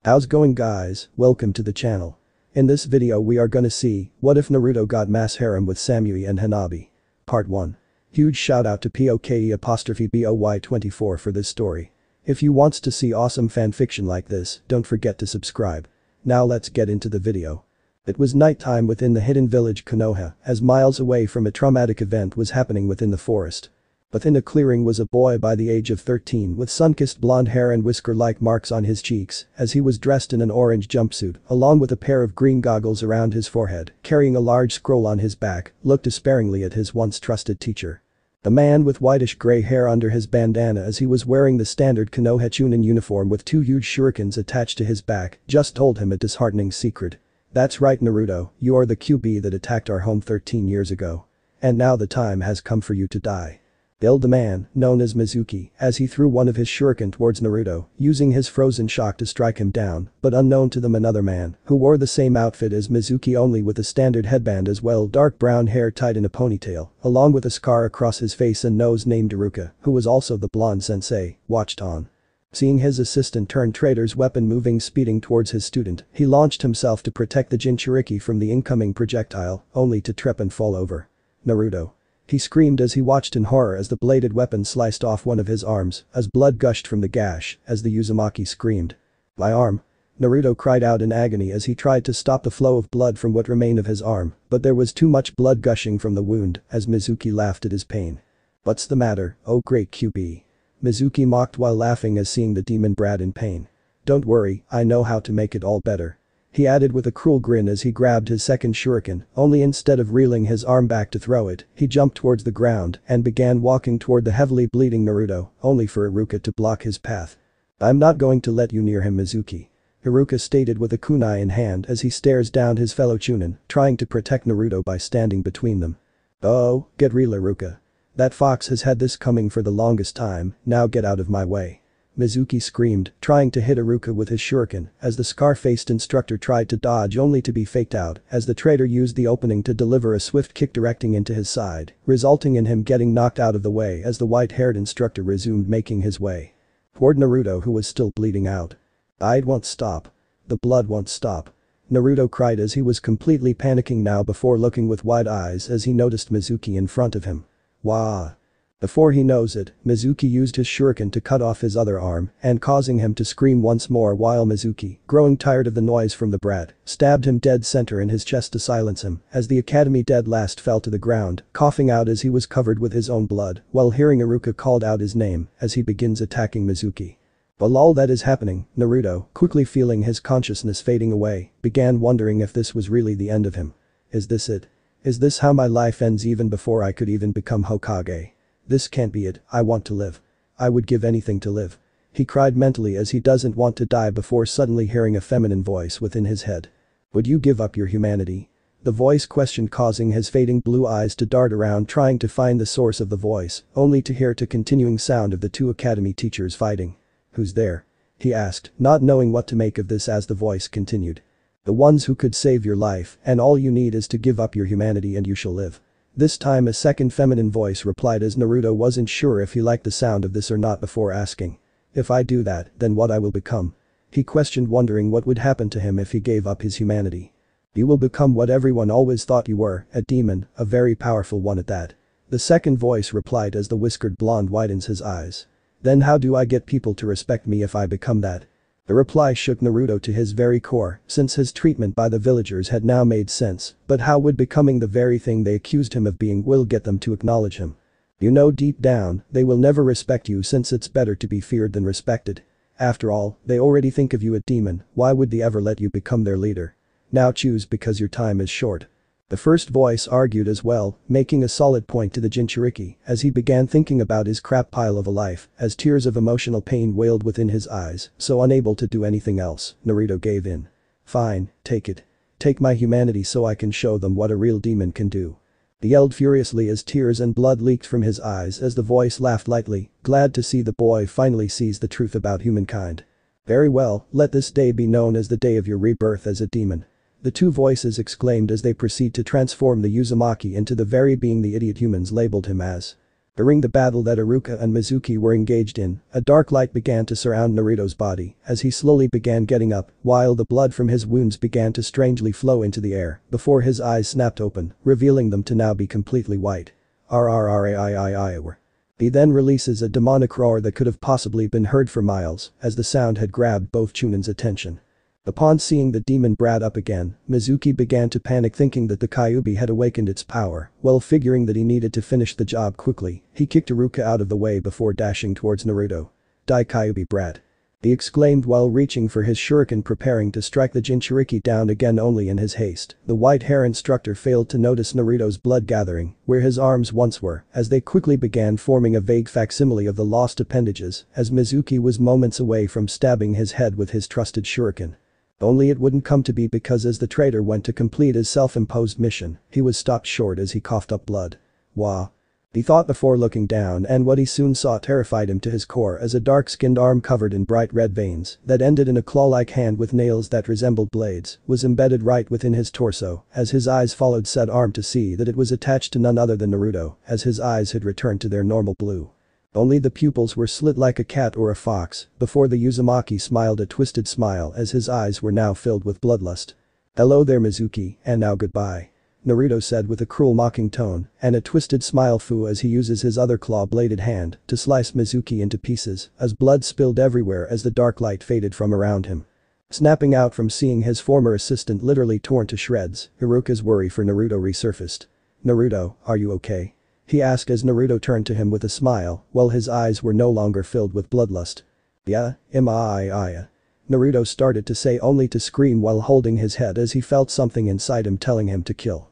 How's going guys, welcome to the channel. In this video we are gonna see, what if Naruto got mass harem with Samui and Hanabi. Part 1. Huge shout out to POKE_BOY24 for this story. If you wants to see awesome fanfiction like this, don't forget to subscribe. Now let's get into the video. It was nighttime within the hidden village Konoha, as miles away from a traumatic event was happening within the forest. Within a clearing was a boy by the age of 13 with sun-kissed blonde hair and whisker-like marks on his cheeks, as he was dressed in an orange jumpsuit, along with a pair of green goggles around his forehead, carrying a large scroll on his back, looked despairingly at his once trusted teacher. The man with whitish-gray hair under his bandana as he was wearing the standard Konoha Chunin uniform with two huge shurikens attached to his back, just told him a disheartening secret. That's right Naruto, you are the QB that attacked our home 13 years ago. And now the time has come for you to die. Yelled the man, known as Mizuki, as he threw one of his shuriken towards Naruto, using his frozen shock to strike him down, but unknown to them another man, who wore the same outfit as Mizuki only with a standard headband as well, dark brown hair tied in a ponytail, along with a scar across his face and nose named Iruka, who was also the blonde sensei, watched on. Seeing his assistant turned traitor's weapon moving speeding towards his student, he launched himself to protect the Jinchuriki from the incoming projectile, only to trip and fall over. Naruto. He screamed as he watched in horror as the bladed weapon sliced off one of his arms, as blood gushed from the gash, as the Uzumaki screamed. My arm. Naruto cried out in agony as he tried to stop the flow of blood from what remained of his arm, but there was too much blood gushing from the wound, as Mizuki laughed at his pain. What's the matter, oh great QB? Mizuki mocked while laughing as seeing the demon brat in pain. Don't worry, I know how to make it all better. He added with a cruel grin as he grabbed his second shuriken, only instead of reeling his arm back to throw it, he jumped towards the ground and began walking toward the heavily bleeding Naruto, only for Iruka to block his path. I'm not going to let you near him Mizuki. Iruka stated with a kunai in hand as he stares down his fellow Chunin, trying to protect Naruto by standing between them. Oh, get real Iruka. That fox has had this coming for the longest time, now get out of my way. Mizuki screamed, trying to hit Iruka with his shuriken, as the scar-faced instructor tried to dodge only to be faked out, as the traitor used the opening to deliver a swift kick directing into his side, resulting in him getting knocked out of the way as the white-haired instructor resumed making his way toward Naruto, who was still bleeding out. It won't stop. The blood won't stop. Naruto cried as he was completely panicking now before looking with wide eyes as he noticed Mizuki in front of him. Wah! Before he knows it, Mizuki used his shuriken to cut off his other arm and causing him to scream once more while Mizuki, growing tired of the noise from the brat, stabbed him dead center in his chest to silence him as the academy dead last fell to the ground, coughing out as he was covered with his own blood while hearing Iruka called out his name as he begins attacking Mizuki. While all that is happening, Naruto, quickly feeling his consciousness fading away, began wondering if this was really the end of him. Is this it? Is this how my life ends even before I could even become Hokage? This can't be it, I want to live. I would give anything to live. He cried mentally as he doesn't want to die before suddenly hearing a feminine voice within his head. Would you give up your humanity? The voice questioned, causing his fading blue eyes to dart around trying to find the source of the voice, only to hear the continuing sound of the two academy teachers fighting. Who's there? He asked, not knowing what to make of this as the voice continued. The ones who could save your life, and all you need is to give up your humanity and you shall live. This time a second feminine voice replied as Naruto wasn't sure if he liked the sound of this or not before asking. If I do that, then what I will become? He questioned, wondering what would happen to him if he gave up his humanity. You will become what everyone always thought you were, a demon, a very powerful one at that. The second voice replied as the whiskered blonde widens his eyes. Then how do I get people to respect me if I become that? The reply shook Naruto to his very core, since his treatment by the villagers had now made sense, but how would becoming the very thing they accused him of being will get them to acknowledge him? You know deep down, they will never respect you since it's better to be feared than respected. After all, they already think of you a demon, why would they ever let you become their leader? Now choose because your time is short. The first voice argued as well, making a solid point to the Jinchuriki as he began thinking about his crap pile of a life as tears of emotional pain wailed within his eyes, so unable to do anything else, Naruto gave in. Fine, take it. Take my humanity so I can show them what a real demon can do. He yelled furiously as tears and blood leaked from his eyes as the voice laughed lightly, glad to see the boy finally sees the truth about humankind. Very well, let this day be known as the day of your rebirth as a demon. The two voices exclaimed as they proceed to transform the Uzumaki into the very being the idiot humans labeled him as. During the battle that Iruka and Mizuki were engaged in, a dark light began to surround Naruto's body as he slowly began getting up while the blood from his wounds began to strangely flow into the air before his eyes snapped open, revealing them to now be completely white. RRRAIIIIR. He then releases a demonic roar that could have possibly been heard for miles as the sound had grabbed both Chunon's attention. Upon seeing the demon brat up again, Mizuki began to panic thinking that the Kyuubi had awakened its power, while figuring that he needed to finish the job quickly, he kicked Iruka out of the way before dashing towards Naruto. "Die Kyuubi brat." He exclaimed while reaching for his shuriken preparing to strike the Jinchuriki down again only in his haste. The white-hair instructor failed to notice Naruto's blood gathering where his arms once were as they quickly began forming a vague facsimile of the lost appendages as Mizuki was moments away from stabbing his head with his trusted shuriken. Only it wouldn't come to be because as the traitor went to complete his self-imposed mission, he was stopped short as he coughed up blood. Wah. He thought before looking down and what he soon saw terrified him to his core as a dark-skinned arm covered in bright red veins that ended in a claw-like hand with nails that resembled blades was embedded right within his torso as his eyes followed said arm to see that it was attached to none other than Naruto as his eyes had returned to their normal blue. Only the pupils were slit like a cat or a fox before the Uzumaki smiled a twisted smile as his eyes were now filled with bloodlust. "Hello there Mizuki, and now goodbye," Naruto said with a cruel mocking tone and a twisted smile fu as he uses his other claw-bladed hand to slice Mizuki into pieces as blood spilled everywhere as the dark light faded from around him. Snapping out from seeing his former assistant literally torn to shreds, Iruka's worry for Naruto resurfaced. "Naruto, are you okay?" he asked as Naruto turned to him with a smile while his eyes were no longer filled with bloodlust. "Yeah, I. Naruto started to say only to scream while holding his head as he felt something inside him telling him to kill.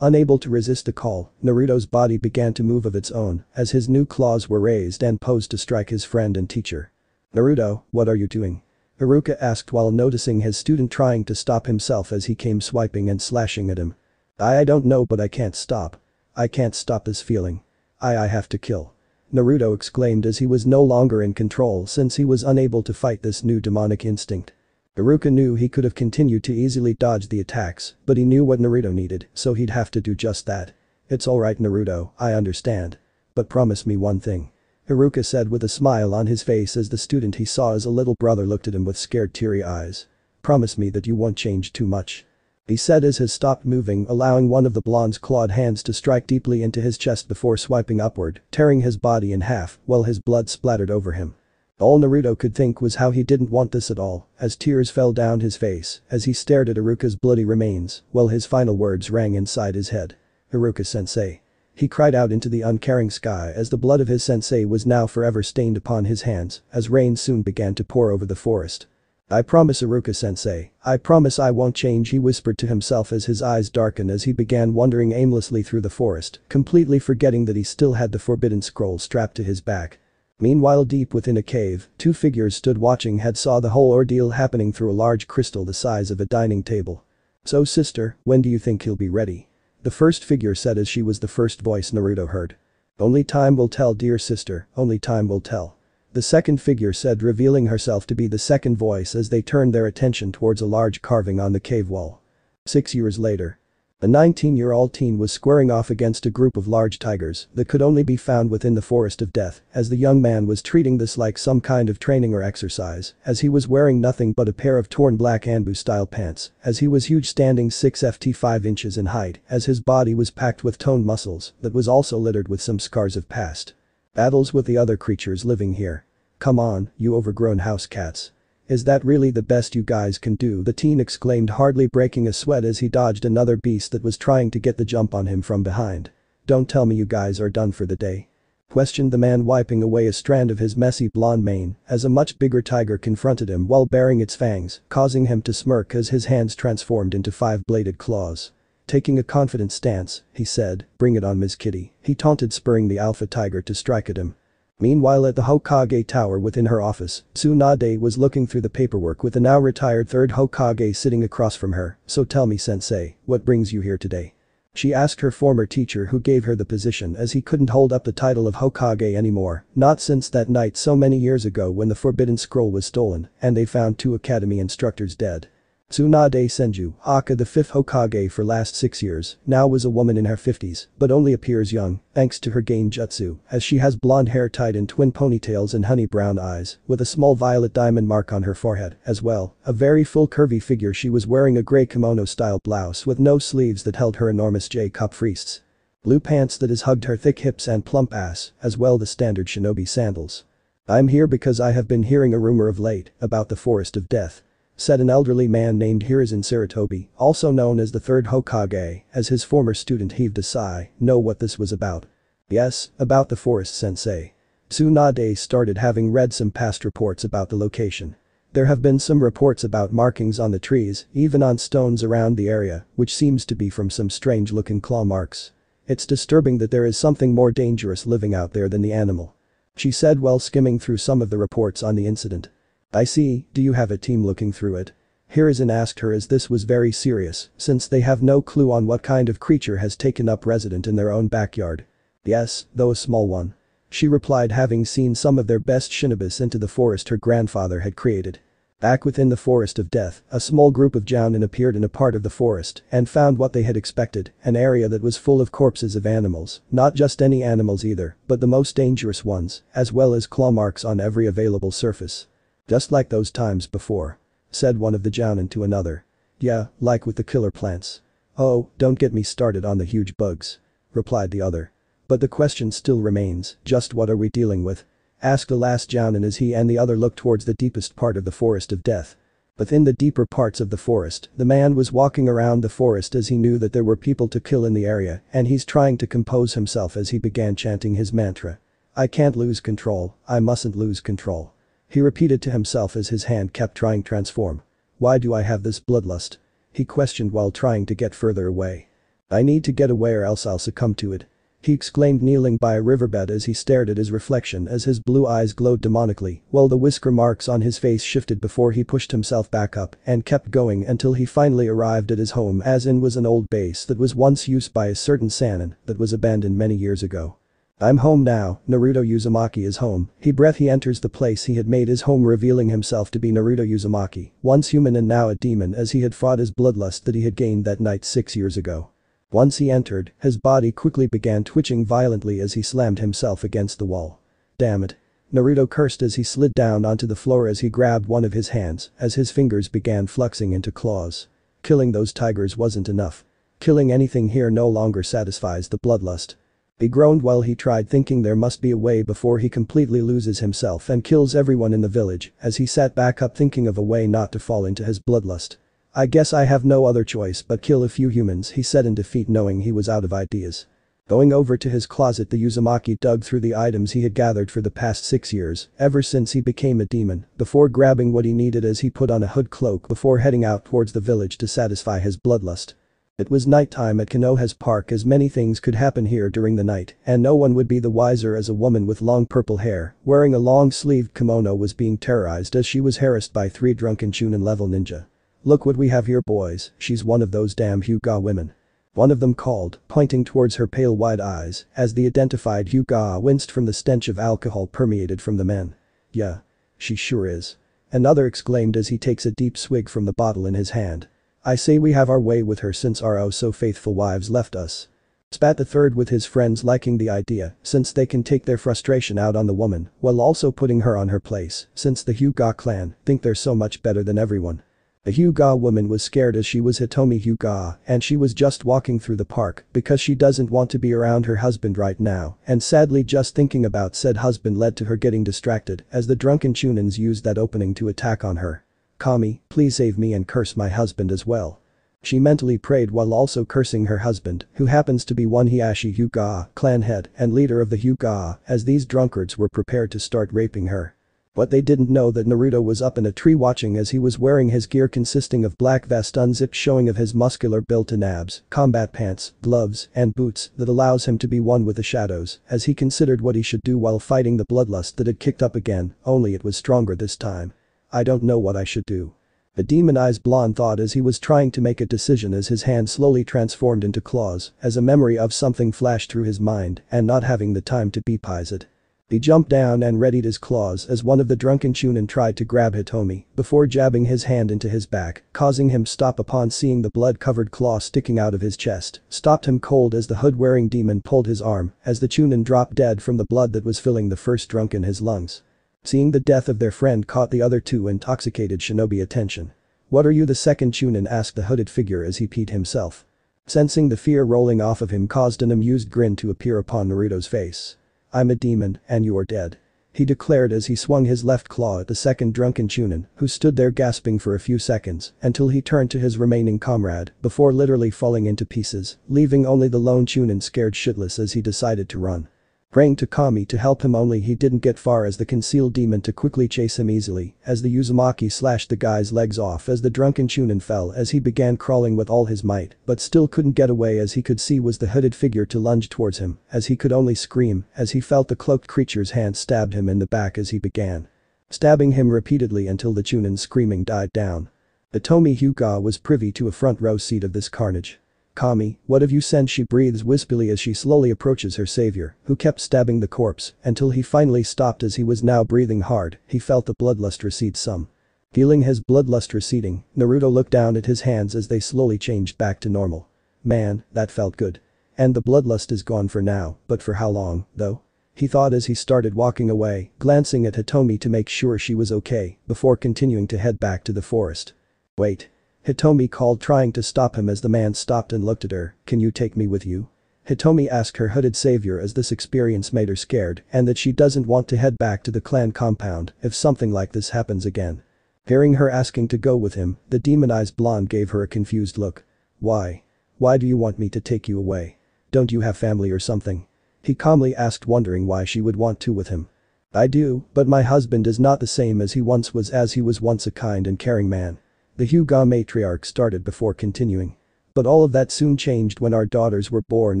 Unable to resist the call, Naruto's body began to move of its own as his new claws were raised and posed to strike his friend and teacher. "Naruto, what are you doing?" Iruka asked while noticing his student trying to stop himself as he came swiping and slashing at him. I don't know but I can't stop. I can't stop this feeling. I have to kill." Naruto exclaimed as he was no longer in control since he was unable to fight this new demonic instinct. Iruka knew he could have continued to easily dodge the attacks, but he knew what Naruto needed, so he'd have to do just that. "It's alright Naruto, I understand. But promise me one thing." Iruka said with a smile on his face as the student he saw as a little brother looked at him with scared teary eyes. "Promise me that you won't change too much," he said as his stopped moving allowing one of the blonde's clawed hands to strike deeply into his chest before swiping upward, tearing his body in half while his blood splattered over him. All Naruto could think was how he didn't want this at all as tears fell down his face as he stared at Iruka's bloody remains while his final words rang inside his head. "Iruka-sensei." He cried out into the uncaring sky as the blood of his sensei was now forever stained upon his hands as rain soon began to pour over the forest. "I promise Iruka-sensei, I promise I won't change," he whispered to himself as his eyes darkened as he began wandering aimlessly through the forest, completely forgetting that he still had the forbidden scroll strapped to his back. Meanwhile deep within a cave, two figures stood watching had saw the whole ordeal happening through a large crystal the size of a dining table. "So sister, when do you think he'll be ready?" the first figure said as she was the first voice Naruto heard. "Only time will tell dear sister, only time will tell," the second figure said revealing herself to be the second voice as they turned their attention towards a large carving on the cave wall. 6 years later. A 19-year-old teen was squaring off against a group of large tigers that could only be found within the forest of death as the young man was treating this like some kind of training or exercise as he was wearing nothing but a pair of torn black Anbu-style pants as he was huge standing 6 ft 5 inches in height as his body was packed with toned muscles that was also littered with some scars of past battles with the other creatures living here. "Come on, you overgrown house cats. Is that really the best you guys can do?" the teen exclaimed hardly breaking a sweat as he dodged another beast that was trying to get the jump on him from behind. "Don't tell me you guys are done for the day?" questioned the man wiping away a strand of his messy blonde mane as a much bigger tiger confronted him while baring its fangs, causing him to smirk as his hands transformed into 5-bladed claws. Taking a confident stance, he said, "Bring it on Ms. Kitty," he taunted spurring the alpha tiger to strike at him. Meanwhile at the Hokage tower within her office, Tsunade was looking through the paperwork with the now retired third Hokage sitting across from her. "So tell me sensei, what brings you here today?" she asked her former teacher who gave her the position as he couldn't hold up the title of Hokage anymore, not since that night so many years ago when the Forbidden Scroll was stolen and they found 2 academy instructors dead. Tsunade Senju, Aka the 5th Hokage for last 6 years, now was a woman in her 50s, but only appears young, thanks to her genjutsu, as she has blonde hair tied in twin ponytails and honey brown eyes, with a small violet diamond mark on her forehead, as well, a very full curvy figure. She was wearing a grey kimono-style blouse with no sleeves that held her enormous J-cup wrists. Blue pants that has hugged her thick hips and plump ass, as well the standard shinobi sandals. I'm here because I have been hearing a rumor of late about the Forest of Death, said an elderly man named Hiruzen Sarutobi, also known as the 3rd Hokage, as his former student heaved a sigh. Know what this was about? Yes, about the forest sensei. Tsunade started having read some past reports about the location. There have been some reports about markings on the trees, even on stones around the area, which seems to be from some strange-looking claw marks. It's disturbing that there is something more dangerous living out there than the animal, she said while skimming through some of the reports on the incident. I see, do you have a team looking through it? Hiruzen asked her as this was very serious, since they have no clue on what kind of creature has taken up residence in their own backyard. Yes, though a small one, she replied, having seen some of their best shinobis into the forest her grandfather had created. Back within the Forest of Death, a small group of jounin appeared in a part of the forest and found what they had expected, an area that was full of corpses of animals, not just any animals either, but the most dangerous ones, as well as claw marks on every available surface. Just like those times before, said one of the jounin to another. Yeah, like with the killer plants. Oh, don't get me started on the huge bugs, replied the other. But the question still remains, just what are we dealing with? Asked the last jounin as he and the other looked towards the deepest part of the Forest of Death. Within the deeper parts of the forest, the man was walking around the forest as he knew that there were people to kill in the area, and he's trying to compose himself as he began chanting his mantra. I can't lose control, I mustn't lose control. He repeated to himself as his hand kept trying to transform. Why do I have this bloodlust? He questioned while trying to get further away. I need to get away or else I'll succumb to it, he exclaimed, kneeling by a riverbed as he stared at his reflection as his blue eyes glowed demonically while the whisker marks on his face shifted before he pushed himself back up and kept going until he finally arrived at his home, as in was an old base that was once used by a certain Sannin that was abandoned many years ago. I'm home now, Naruto Uzumaki is home. He enters the place he had made his home, revealing himself to be Naruto Uzumaki, once human and now a demon, as he had fought his bloodlust that he had gained that night 6 years ago. Once he entered, his body quickly began twitching violently as he slammed himself against the wall. Damn it. Naruto cursed as he slid down onto the floor as he grabbed one of his hands as his fingers began fluxing into claws. Killing those tigers wasn't enough. Killing anything here no longer satisfies the bloodlust. He groaned while he tried, thinking there must be a way before he completely loses himself and kills everyone in the village, as he sat back up thinking of a way not to fall into his bloodlust. I guess I have no other choice but kill a few humans, he said in defeat, knowing he was out of ideas. Going over to his closet, the Uzumaki dug through the items he had gathered for the past 6 years, ever since he became a demon, before grabbing what he needed as he put on a hood cloak before heading out towards the village to satisfy his bloodlust. It was nighttime at Konoha's park, as many things could happen here during the night, and no one would be the wiser as a woman with long purple hair, wearing a long-sleeved kimono, was being terrorized as she was harassed by 3 drunken Chunin-level ninja. Look what we have here, boys, she's one of those damn Hyuga women, one of them called, pointing towards her pale wide eyes, as the identified Hyuga winced from the stench of alcohol permeated from the men. Yeah. She sure is. Another exclaimed as he takes a deep swig from the bottle in his hand. I say we have our way with her since our oh so faithful wives left us. Spat the third with his friends, liking the idea since they can take their frustration out on the woman while also putting her on her place, since the Hyuga clan think they're so much better than everyone. The Hyuga woman was scared as she was Hitomi Hyuga and she was just walking through the park because she doesn't want to be around her husband right now, and sadly just thinking about said husband led to her getting distracted as the drunken Chunins used that opening to attack on her. Kami, please save me and curse my husband as well. She mentally prayed while also cursing her husband, who happens to be one Hiashi Hyuga, clan head and leader of the Hyuga, as these drunkards were prepared to start raping her. But they didn't know that Naruto was up in a tree watching as he was wearing his gear consisting of black vest unzipped showing of his muscular built and abs, combat pants, gloves, and boots that allows him to be one with the shadows, as he considered what he should do while fighting the bloodlust that had kicked up again, only it was stronger this time. I don't know what I should do. The demon-eyed blonde thought as he was trying to make a decision as his hand slowly transformed into claws as a memory of something flashed through his mind and not having the time to beep it. He jumped down and readied his claws as one of the drunken Chunin tried to grab Hitomi before jabbing his hand into his back, causing him stop upon seeing the blood-covered claw sticking out of his chest, stopped him cold as the hood-wearing demon pulled his arm as the Chunin dropped dead from the blood that was filling the first drunk in his lungs. Seeing the death of their friend caught the other two intoxicated shinobi attention. "What are you?" the second Chunin asked the hooded figure as he peed himself. Sensing the fear rolling off of him caused an amused grin to appear upon Naruto's face. "I'm a demon, and you're dead," he declared as he swung his left claw at the second drunken Chunin, who stood there gasping for a few seconds until he turned to his remaining comrade before literally falling into pieces, leaving only the lone Chunin scared shitless as he decided to run. Praying to Kami to help him only he didn't get far as the concealed demon to quickly chase him easily as the Uzumaki slashed the guy's legs off as the drunken Chunin fell as he began crawling with all his might but still couldn't get away as he could see was the hooded figure to lunge towards him as he could only scream as he felt the cloaked creature's hand stabbed him in the back as he began stabbing him repeatedly until the Chunin's screaming died down. Hitomi Hyuga was privy to a front row seat of this carnage. "Kami, what have you sent?" she breathes wispily as she slowly approaches her savior, who kept stabbing the corpse until he finally stopped as he was now breathing hard, he felt the bloodlust recede some. Feeling his bloodlust receding, Naruto looked down at his hands as they slowly changed back to normal. "Man, that felt good. And the bloodlust is gone for now, but for how long, though?" He thought as he started walking away, glancing at Hitomi to make sure she was okay, before continuing to head back to the forest. "Wait." Hitomi called trying to stop him as the man stopped and looked at her. "Can you take me with you?" Hitomi asked her hooded savior as this experience made her scared and that she doesn't want to head back to the clan compound if something like this happens again. Hearing her asking to go with him, the demonized blonde gave her a confused look. "Why? Why do you want me to take you away? Don't you have family or something?" He calmly asked, wondering why she would want to with him. "I do, but my husband is not the same as he once was, as he was once a kind and caring man." The Hyuga matriarch started before continuing. "But all of that soon changed when our daughters were born,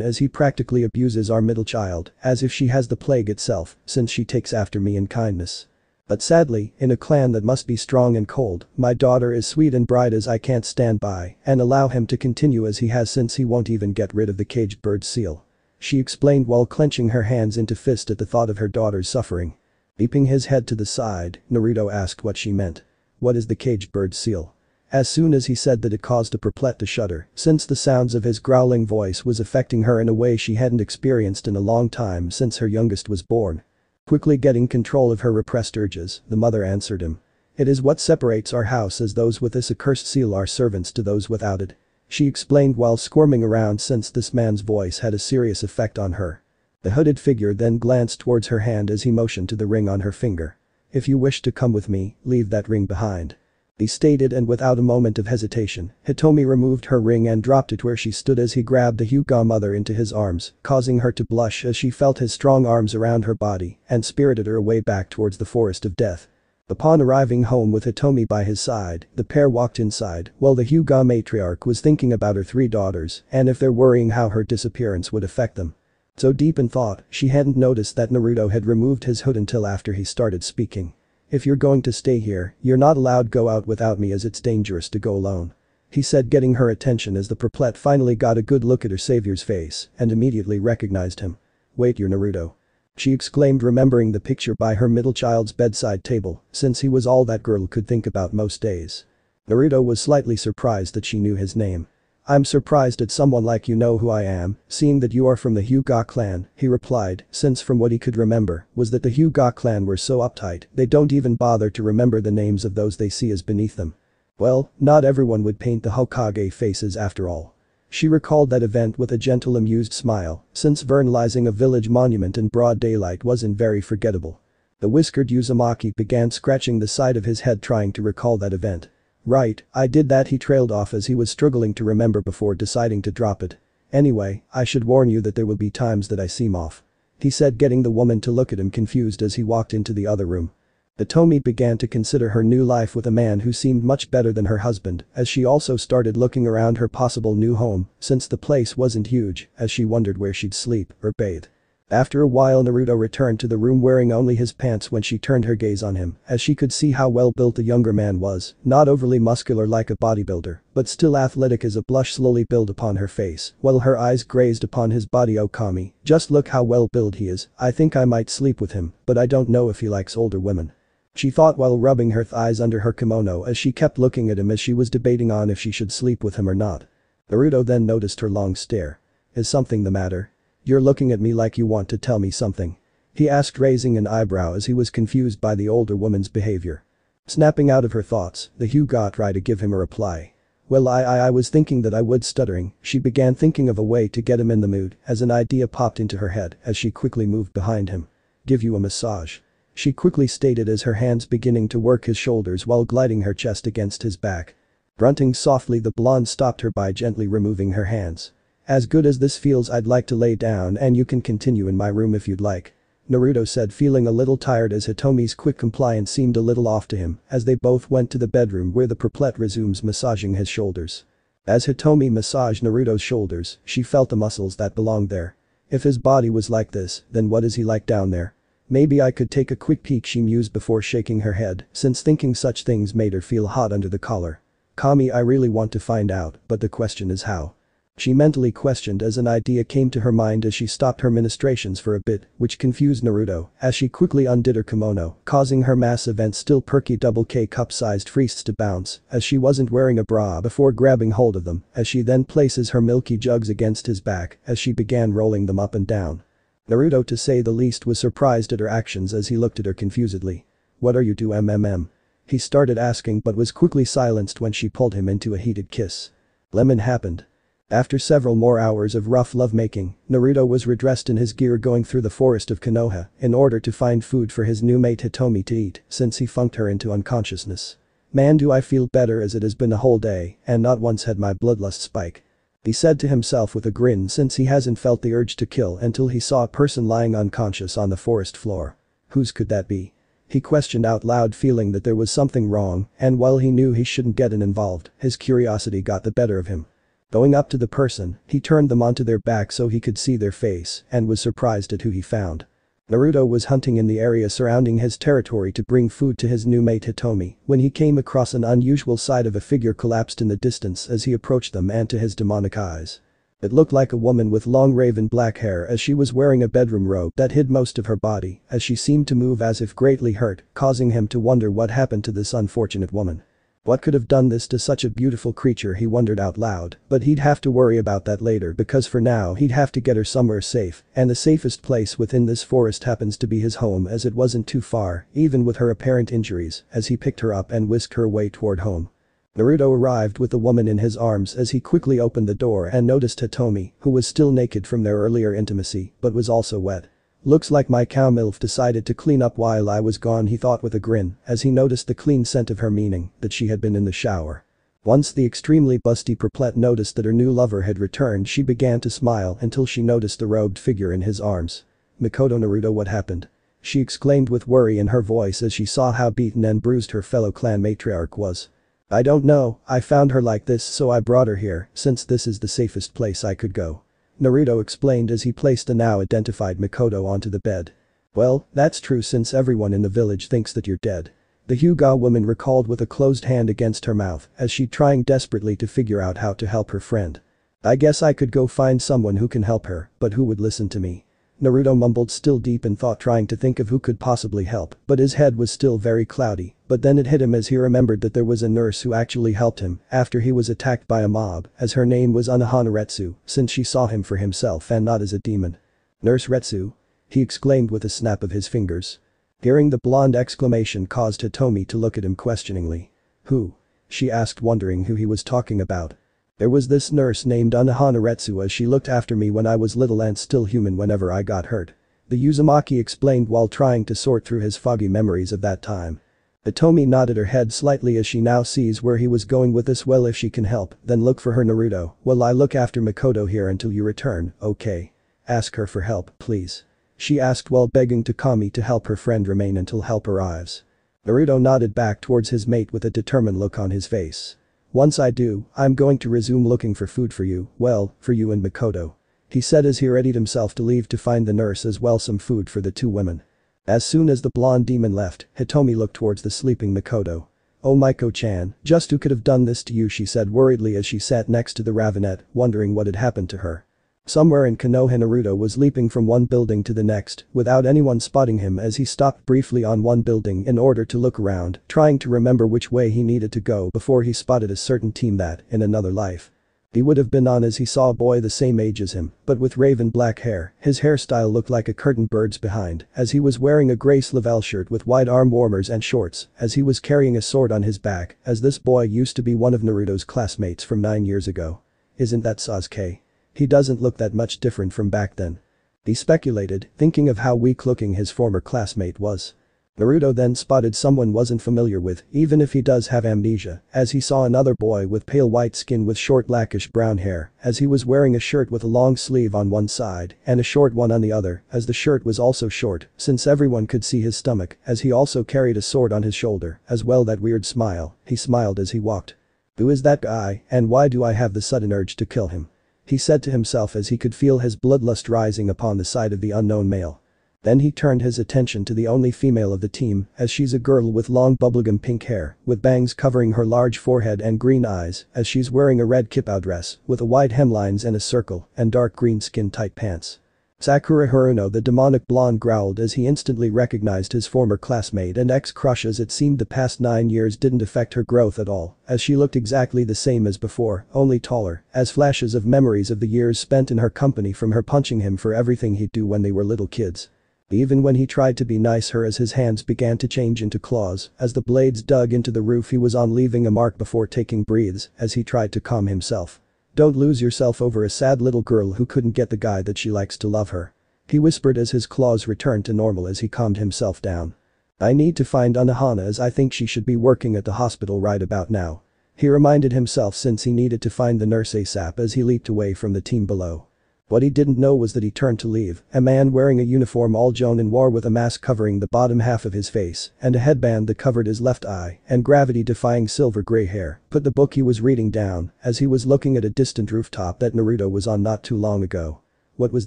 as he practically abuses our middle child as if she has the plague itself since she takes after me in kindness. But sadly, in a clan that must be strong and cold, my daughter is sweet and bright as I can't stand by and allow him to continue as he has since he won't even get rid of the caged bird seal," she explained while clenching her hands into fist at the thought of her daughter's suffering. Beeping his head to the side, Naruto asked what she meant. "What is the caged bird seal?" As soon as he said that it caused a perplet to shudder since the sounds of his growling voice was affecting her in a way she hadn't experienced in a long time since her youngest was born. Quickly getting control of her repressed urges, the mother answered him. "It is what separates our house, as those with this accursed seal are servants to those without it," she explained while squirming around since this man's voice had a serious effect on her. The hooded figure then glanced towards her hand as he motioned to the ring on her finger. "If you wish to come with me, leave that ring behind," he stated, and without a moment of hesitation, Hitomi removed her ring and dropped it where she stood as he grabbed the Hyuga mother into his arms, causing her to blush as she felt his strong arms around her body and spirited her away back towards the forest of death. Upon arriving home with Hitomi by his side, the pair walked inside while the Hyuga matriarch was thinking about her three daughters and if they're worrying how her disappearance would affect them. So deep in thought, she hadn't noticed that Naruto had removed his hood until after he started speaking. "If you're going to stay here, you're not allowed go out without me as it's dangerous to go alone," he said, getting her attention as the perplet finally got a good look at her savior's face and immediately recognized him. "Wait, you're Naruto," she exclaimed, remembering the picture by her middle child's bedside table since he was all that girl could think about most days. Naruto was slightly surprised that she knew his name. "I'm surprised at someone like you know who I am, seeing that you are from the Hyuga clan," he replied, since from what he could remember was that the Hyuga clan were so uptight they don't even bother to remember the names of those they see as beneath them. Well, not everyone would paint the Hokage faces after all. She recalled that event with a gentle amused smile, since vandalizing a village monument in broad daylight wasn't very forgettable. The whiskered Uzumaki began scratching the side of his head trying to recall that event. "Right, I did that," he trailed off as he was struggling to remember before deciding to drop it. "Anyway, I should warn you that there will be times that I seem off," he said, getting the woman to look at him confused as he walked into the other room. Hitomi began to consider her new life with a man who seemed much better than her husband as she also started looking around her possible new home since the place wasn't huge as she wondered where she'd sleep or bathe. After a while Naruto returned to the room wearing only his pants when she turned her gaze on him, as she could see how well built the younger man was, not overly muscular like a bodybuilder, but still athletic as a blush slowly built upon her face, while her eyes grazed upon his body. Okami, just look how well built he is, I think I might sleep with him, but I don't know if he likes older women. She thought while rubbing her thighs under her kimono as she kept looking at him as she was debating on if she should sleep with him or not. Naruto then noticed her long stare. Is something the matter? You're looking at me like you want to tell me something. He asked raising an eyebrow as he was confused by the older woman's behavior. Snapping out of her thoughts, the Hyuga tried to give him a reply. Well I was thinking that I would stuttering, she began thinking of a way to get him in the mood as an idea popped into her head as she quickly moved behind him. Give you a massage. She quickly stated as her hands beginning to work his shoulders while gliding her chest against his back. Grunting softly the blonde stopped her by gently removing her hands. As good as this feels I'd like to lay down and you can continue in my room if you'd like. Naruto said feeling a little tired as Hitomi's quick compliance seemed a little off to him as they both went to the bedroom where the purplet resumes massaging his shoulders. As Hitomi massaged Naruto's shoulders, she felt the muscles that belonged there. If his body was like this, then what is he like down there? Maybe I could take a quick peek, she mused before shaking her head, since thinking such things made her feel hot under the collar. Kami, I really want to find out, but the question is how. She mentally questioned as an idea came to her mind as she stopped her ministrations for a bit, which confused Naruto, as she quickly undid her kimono, causing her massive and still perky double K cup-sized freests to bounce, as she wasn't wearing a bra before grabbing hold of them, as she then places her milky jugs against his back, as she began rolling them up and down. Naruto to say the least was surprised at her actions as he looked at her confusedly. What are you doing? He started asking but was quickly silenced when she pulled him into a heated kiss. Lemon happened. After several more hours of rough lovemaking, Naruto was redressed in his gear going through the forest of Konoha in order to find food for his new mate Hitomi to eat since he funked her into unconsciousness. Man, do I feel better as it has been a whole day and not once had my bloodlust spike. He said to himself with a grin since he hasn't felt the urge to kill until he saw a person lying unconscious on the forest floor. Whose could that be? He questioned out loud feeling that there was something wrong and while he knew he shouldn't get involved, his curiosity got the better of him. Going up to the person, he turned them onto their back so he could see their face and was surprised at who he found. Naruto was hunting in the area surrounding his territory to bring food to his new mate Hitomi when he came across an unusual sight of a figure collapsed in the distance as he approached them and to his demonic eyes. It looked like a woman with long raven black hair as she was wearing a bedroom robe that hid most of her body as she seemed to move as if greatly hurt, causing him to wonder what happened to this unfortunate woman. What could have done this to such a beautiful creature, he wondered out loud, but he'd have to worry about that later because for now he'd have to get her somewhere safe and the safest place within this forest happens to be his home as it wasn't too far, even with her apparent injuries, as he picked her up and whisked her way toward home. Naruto arrived with the woman in his arms as he quickly opened the door and noticed Hitomi, who was still naked from their earlier intimacy but was also wet. Looks like my cow MILF decided to clean up while I was gone, he thought with a grin as he noticed the clean scent of her, meaning that she had been in the shower. Once the extremely busty purplet noticed that her new lover had returned, she began to smile until she noticed the robed figure in his arms. Mikoto, Naruto, what happened? She exclaimed with worry in her voice as she saw how beaten and bruised her fellow clan matriarch was. I don't know, I found her like this so I brought her here since this is the safest place I could go. Naruto explained as he placed the now identified Mikoto onto the bed. Well, that's true since everyone in the village thinks that you're dead. The Hyuga woman recalled with a closed hand against her mouth as she trying desperately to figure out how to help her friend. I guess I could go find someone who can help her, but who would listen to me? Naruto mumbled, still deep in thought, trying to think of who could possibly help, but his head was still very cloudy, but then it hit him as he remembered that there was a nurse who actually helped him after he was attacked by a mob, as her name was Unohana Retsu, since she saw him for himself and not as a demon. Nurse Retsu? He exclaimed with a snap of his fingers. Hearing the blonde exclamation caused Hitomi to look at him questioningly. Who? She asked, wondering who he was talking about. There was this nurse named Unohana Retsu as she looked after me when I was little and still human whenever I got hurt. The Uzumaki explained while trying to sort through his foggy memories of that time. Hitomi nodded her head slightly as she now sees where he was going with this. Well, if she can help, then look for her, Naruto. Well, I look after Mikoto here until you return, okay? Ask her for help, please. She asked while begging Kami to help her friend remain until help arrives. Naruto nodded back towards his mate with a determined look on his face. Once I do, I'm going to resume looking for food for you, well, for you and Mikoto. he said as he readied himself to leave to find the nurse as well some food for the two women. As soon as the blonde demon left, Hitomi looked towards the sleeping Makoto. "Oh Maiko-chan, just who could have done this to you?" she said worriedly as she sat next to the Ravenet, wondering what had happened to her. Somewhere in Konoha, Naruto was leaping from one building to the next without anyone spotting him as he stopped briefly on one building in order to look around, trying to remember which way he needed to go before he spotted a certain team that, in another life, he would have been on as he saw a boy the same age as him, but with raven black hair. His hairstyle looked like a curtain bird's behind, as he was wearing a grey Slavelle shirt with wide arm warmers and shorts, as he was carrying a sword on his back, as this boy used to be one of Naruto's classmates from 9 years ago. Isn't that Sasuke? He doesn't look that much different from back then. He speculated, thinking of how weak-looking his former classmate was. Naruto then spotted someone wasn't familiar with, even if he does have amnesia, as he saw another boy with pale white skin with short blackish brown hair, as he was wearing a shirt with a long sleeve on one side and a short one on the other, as the shirt was also short, since everyone could see his stomach, as he also carried a sword on his shoulder, as well that weird smile, he smiled as he walked. "Who is that guy, and why do I have the sudden urge to kill him?" he said to himself as he could feel his bloodlust rising upon the side of the unknown male. Then he turned his attention to the only female of the team, as she's a girl with long bubblegum pink hair, with bangs covering her large forehead and green eyes, as she's wearing a red kipao dress, with a white hemlines and a circle, and dark green skin-tight pants. Sakura Haruno, the demonic blonde, growled as he instantly recognized his former classmate and ex-crush, as it seemed the past 9 years didn't affect her growth at all, as she looked exactly the same as before, only taller, as flashes of memories of the years spent in her company from her punching him for everything he'd do when they were little kids. Even when he tried to be nicer, as his hands began to change into claws, as the blades dug into the roof he was on, leaving a mark before taking breaths, as he tried to calm himself. "Don't lose yourself over a sad little girl who couldn't get the guy that she likes to love her," he whispered as his claws returned to normal as he calmed himself down. "I need to find Unohana, as I think she should be working at the hospital right about now," he reminded himself, since he needed to find the nurse ASAP as he leaped away from the team below. What he didn't know was that he turned to leave, a man wearing a uniform all jaune and war with a mask covering the bottom half of his face and a headband that covered his left eye and gravity-defying silver gray hair, put the book he was reading down as he was looking at a distant rooftop that Naruto was on not too long ago. What was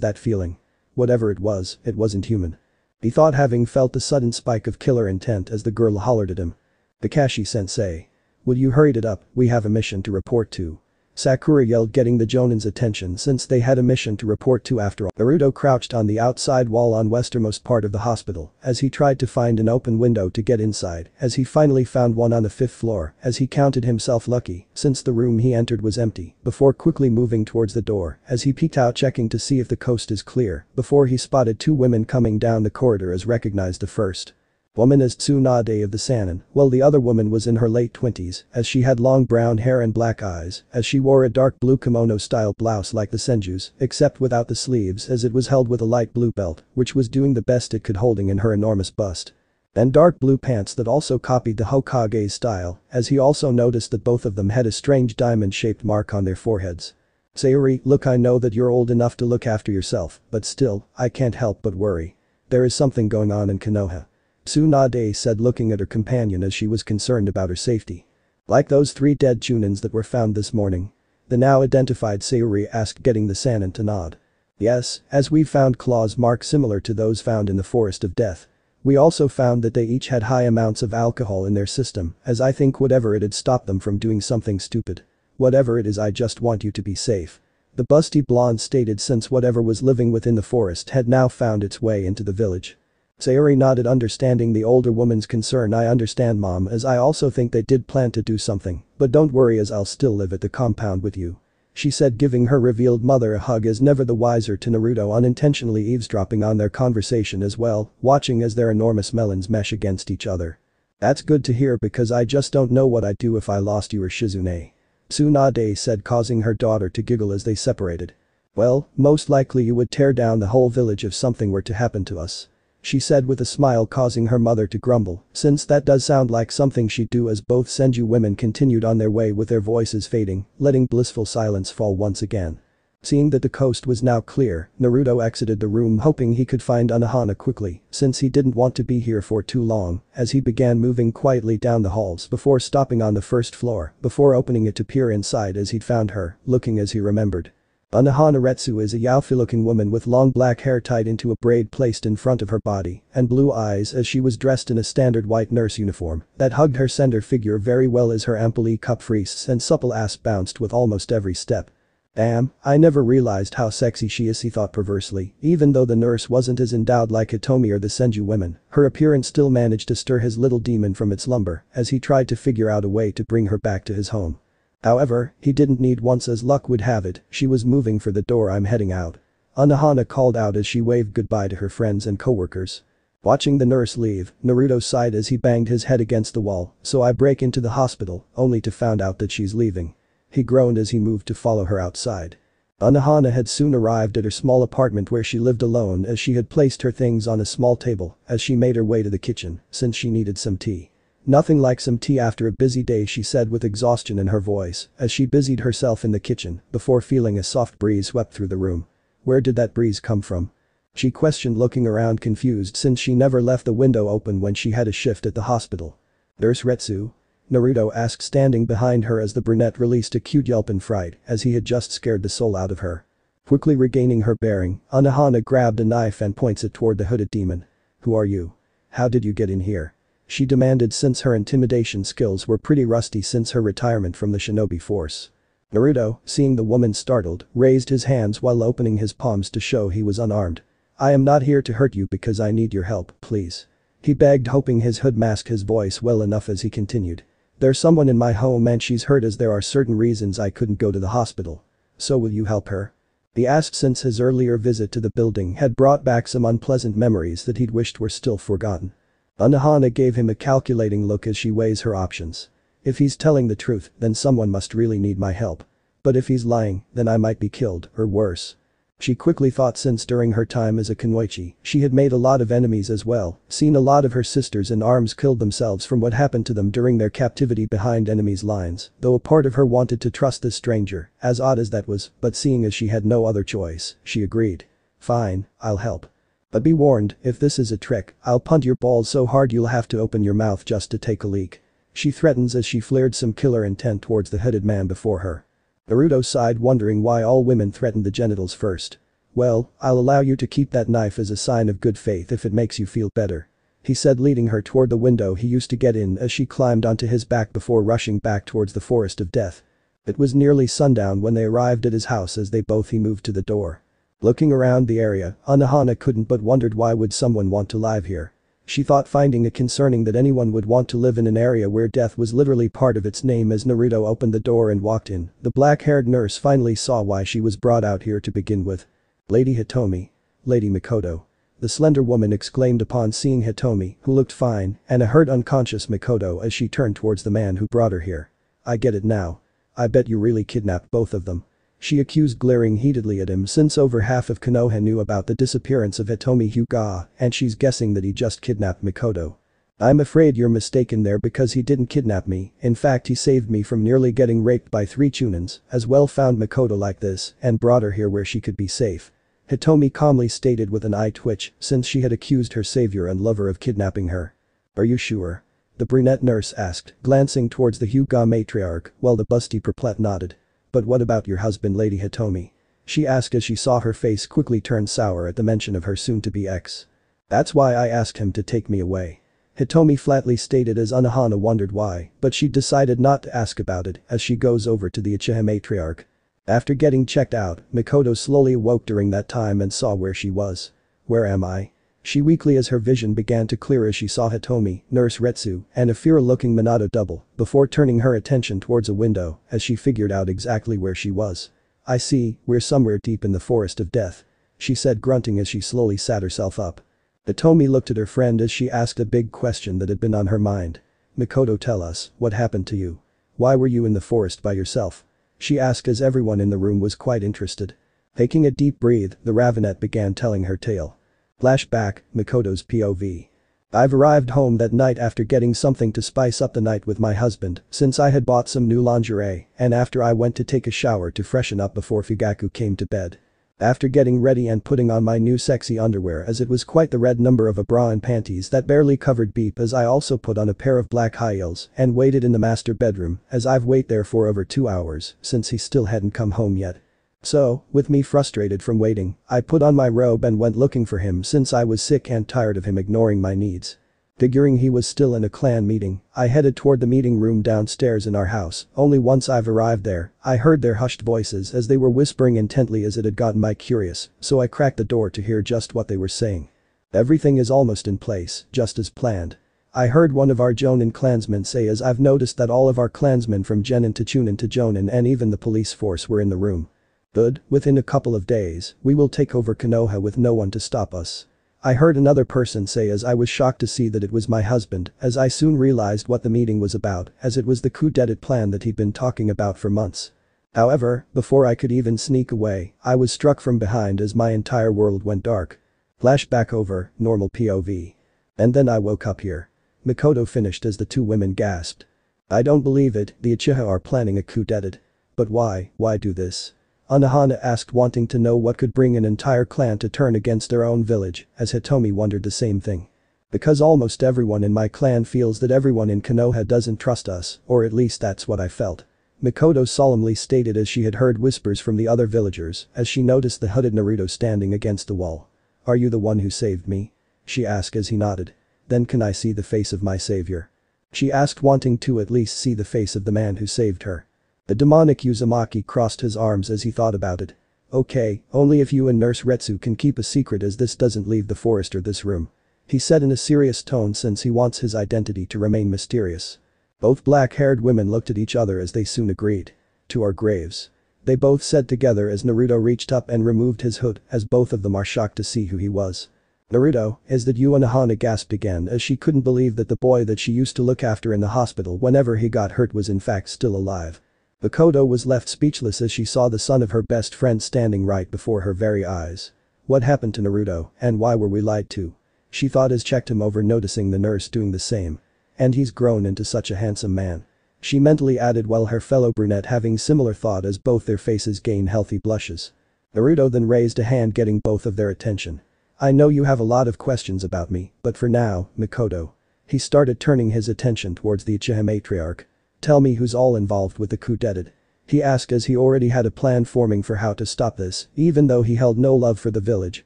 that feeling? Whatever it wasn't human. He thought, having felt a sudden spike of killer intent as the girl hollered at him. "Kakashi-sensei. Would you hurry it up, we have a mission to report to," Sakura yelled, getting the Jonin's attention since they had a mission to report to after all. Naruto crouched on the outside wall on westernmost part of the hospital as he tried to find an open window to get inside, as he finally found one on the 5th floor, as he counted himself lucky since the room he entered was empty, before quickly moving towards the door as he peeked out, checking to see if the coast is clear, before he spotted two women coming down the corridor, as recognized the first woman as Tsunade of the Sannin, while the other woman was in her late 20s, as she had long brown hair and black eyes, as she wore a dark blue kimono-style blouse like the Senju's, except without the sleeves, as it was held with a light blue belt, which was doing the best it could holding in her enormous bust. And dark blue pants that also copied the Hokage's style, as he also noticed that both of them had a strange diamond-shaped mark on their foreheads. "Sayori, look, I know that you're old enough to look after yourself, but still, I can't help but worry. There is something going on in Konoha," Tsunade said, looking at her companion as she was concerned about her safety. "Like those 3 dead Chunins that were found this morning?" the now identified Sayori asked, getting the Sannin to nod. "Yes, as we found claws marks similar to those found in the Forest of Death. We also found that they each had high amounts of alcohol in their system, as I think whatever it had stopped them from doing something stupid. Whatever it is, I just want you to be safe," the busty blonde stated, since whatever was living within the forest had now found its way into the village. Sayori nodded, understanding the older woman's concern. "I understand, Mom, as I also think they did plan to do something, but don't worry, as I'll still live at the compound with you," she said, giving her revealed mother a hug, as never the wiser to Naruto, unintentionally eavesdropping on their conversation as well, watching as their enormous melons mesh against each other. "That's good to hear, because I just don't know what I'd do if I lost you or Shizune," Tsunade said, causing her daughter to giggle as they separated. "Well, most likely you would tear down the whole village if something were to happen to us," she said with a smile, causing her mother to grumble, since that does sound like something she'd do, as both Senju women continued on their way with their voices fading, letting blissful silence fall once again. Seeing that the coast was now clear, Naruto exited the room, hoping he could find Unohana quickly, since he didn't want to be here for too long, as he began moving quietly down the halls before stopping on the 1st floor, before opening it to peer inside, as he'd found her, looking as he remembered. Unohana Retsu is a yaofi-looking woman with long black hair tied into a braid placed in front of her body and blue eyes as she was dressed in a standard white nurse uniform that hugged her slender figure very well as her ample cup frees and supple ass bounced with almost every step. Damn, I never realized how sexy she is, he thought perversely. Even though the nurse wasn't as endowed like Hitomi or the Senju women, her appearance still managed to stir his little demon from its slumber as he tried to figure out a way to bring her back to his home. However, he didn't need once as luck would have it, she was moving for the door. I'm heading out. Unohana called out as she waved goodbye to her friends and coworkers. Watching the nurse leave, Naruto sighed as he banged his head against the wall, so I break into the hospital, only to find out that she's leaving. He groaned as he moved to follow her outside. Unohana had soon arrived at her small apartment where she lived alone as she had placed her things on a small table as she made her way to the kitchen since she needed some tea. Nothing like some tea after a busy day, she said with exhaustion in her voice as she busied herself in the kitchen before feeling a soft breeze swept through the room. Where did that breeze come from? She questioned, looking around confused since she never left the window open when she had a shift at the hospital. Nurse Retsu? Naruto asked, standing behind her as the brunette released a cute yelp in fright as he had just scared the soul out of her. Quickly regaining her bearing, Unohana grabbed a knife and points it toward the hooded demon. Who are you? How did you get in here? She demanded since her intimidation skills were pretty rusty since her retirement from the shinobi force. Naruto, seeing the woman startled, raised his hands while opening his palms to show he was unarmed. I am not here to hurt you because I need your help, please. He begged, hoping his hood masked his voice well enough as he continued. There's someone in my home and she's hurt as there are certain reasons I couldn't go to the hospital. So will you help her? He asked since his earlier visit to the building had brought back some unpleasant memories that he'd wished were still forgotten. Unohana gave him a calculating look as she weighs her options. If he's telling the truth, then someone must really need my help. But if he's lying, then I might be killed, or worse. She quickly thought since during her time as a kunoichi, she had made a lot of enemies as well, seen a lot of her sisters in arms killed themselves from what happened to them during their captivity behind enemies' lines, though a part of her wanted to trust this stranger, as odd as that was, but seeing as she had no other choice, she agreed. Fine, I'll help. But be warned, if this is a trick, I'll punt your balls so hard you'll have to open your mouth just to take a leak. She threatens as she flared some killer intent towards the hooded man before her. Naruto sighed, wondering why all women threatened the genitals first. Well, I'll allow you to keep that knife as a sign of good faith if it makes you feel better. He said, leading her toward the window he used to get in as she climbed onto his back before rushing back towards the forest of death. It was nearly sundown when they arrived at his house as he moved to the door. Looking around the area, Unohana couldn't but wondered why would someone want to live here. She thought finding it concerning that anyone would want to live in an area where death was literally part of its name. As Naruto opened the door and walked in, the black-haired nurse finally saw why she was brought out here to begin with. Lady Hitomi. Lady Mikoto. The slender woman exclaimed upon seeing Hitomi, who looked fine, and a hurt unconscious Mikoto as she turned towards the man who brought her here. I get it now. I bet you really kidnapped both of them. She accused, glaring heatedly at him since over half of Konoha knew about the disappearance of Hitomi Hyuga and she's guessing that he just kidnapped Mikoto. I'm afraid you're mistaken there because he didn't kidnap me, in fact he saved me from nearly getting raped by 3 chunins, as well found Mikoto like this and brought her here where she could be safe. Hitomi calmly stated with an eye twitch since she had accused her savior and lover of kidnapping her. Are you sure? The brunette nurse asked, glancing towards the Hyuga matriarch while the busty perplet nodded. But what about your husband, Lady Hitomi? She asked as she saw her face quickly turn sour at the mention of her soon-to-be ex. That's why I asked him to take me away. Hitomi flatly stated as Unohana wondered why, but she decided not to ask about it as she goes over to the Uchiha matriarch. After getting checked out, Mikoto slowly awoke during that time and saw where she was. Where am I? She weakly as her vision began to clear as she saw Hitomi, Nurse Retsu, and a feral-looking Minato double before turning her attention towards a window as she figured out exactly where she was. I see, we're somewhere deep in the forest of death. She said, grunting as she slowly sat herself up. Hitomi looked at her friend as she asked a big question that had been on her mind. Mikoto, tell us, what happened to you? Why were you in the forest by yourself? She asked as everyone in the room was quite interested. Taking a deep breath, the Ravenet began telling her tale. Flashback, Mikoto's POV. I've arrived home that night after getting something to spice up the night with my husband since I had bought some new lingerie and after I went to take a shower to freshen up before Fugaku came to bed. After getting ready and putting on my new sexy underwear as it was quite the red number of a bra and panties that barely covered beep as I also put on a pair of black high heels and waited in the master bedroom as I've waited there for over 2 hours since he still hadn't come home yet. So, with me frustrated from waiting, I put on my robe and went looking for him since I was sick and tired of him ignoring my needs. Figuring he was still in a clan meeting, I headed toward the meeting room downstairs in our house. Only once I've arrived there, I heard their hushed voices as they were whispering intently as it had gotten me curious, so I cracked the door to hear just what they were saying. Everything is almost in place, just as planned. I heard one of our Jonin clansmen say as I've noticed that all of our clansmen from Genin to Chunin to Jonin and even the police force were in the room. Good, within a couple of days, we will take over Konoha with no one to stop us. I heard another person say as I was shocked to see that it was my husband, as I soon realized what the meeting was about, as it was the coup d'etat plan that he'd been talking about for months. However, before I could even sneak away, I was struck from behind as my entire world went dark. Flashback over, normal POV. And then I woke up here. Mikoto finished as the two women gasped. I don't believe it, the Uchiha are planning a coup d'etat. But why do this? Anohana asked, wanting to know what could bring an entire clan to turn against their own village, as Hitomi wondered the same thing. Because almost everyone in my clan feels that everyone in Konoha doesn't trust us, or at least that's what I felt. Mikoto solemnly stated as she had heard whispers from the other villagers as she noticed the hooded Naruto standing against the wall. Are you the one who saved me? She asked as he nodded. Then can I see the face of my savior? She asked, wanting to at least see the face of the man who saved her. The demonic Uzumaki crossed his arms as he thought about it. Okay, only if you and Nurse Retsu can keep a secret as this doesn't leave the forest or this room. He said in a serious tone since he wants his identity to remain mysterious. Both black-haired women looked at each other as they soon agreed. To our graves. They both said together as Naruto reached up and removed his hood as both of them are shocked to see who he was. Naruto, is that you? Anohana gasped again as she couldn't believe that the boy that she used to look after in the hospital whenever he got hurt was in fact still alive. Mikoto was left speechless as she saw the son of her best friend standing right before her very eyes. What happened to Naruto, and why were we lied to? She thought as checked him over, noticing the nurse doing the same. And he's grown into such a handsome man. She mentally added while her fellow brunette having similar thought as both their faces gained healthy blushes. Naruto then raised a hand, getting both of their attention. I know you have a lot of questions about me, but for now, Mikoto. He started turning his attention towards the Uchiha matriarch. Tell me who's all involved with the coup d'etat. He asked as he already had a plan forming for how to stop this. Even though he held no love for the village,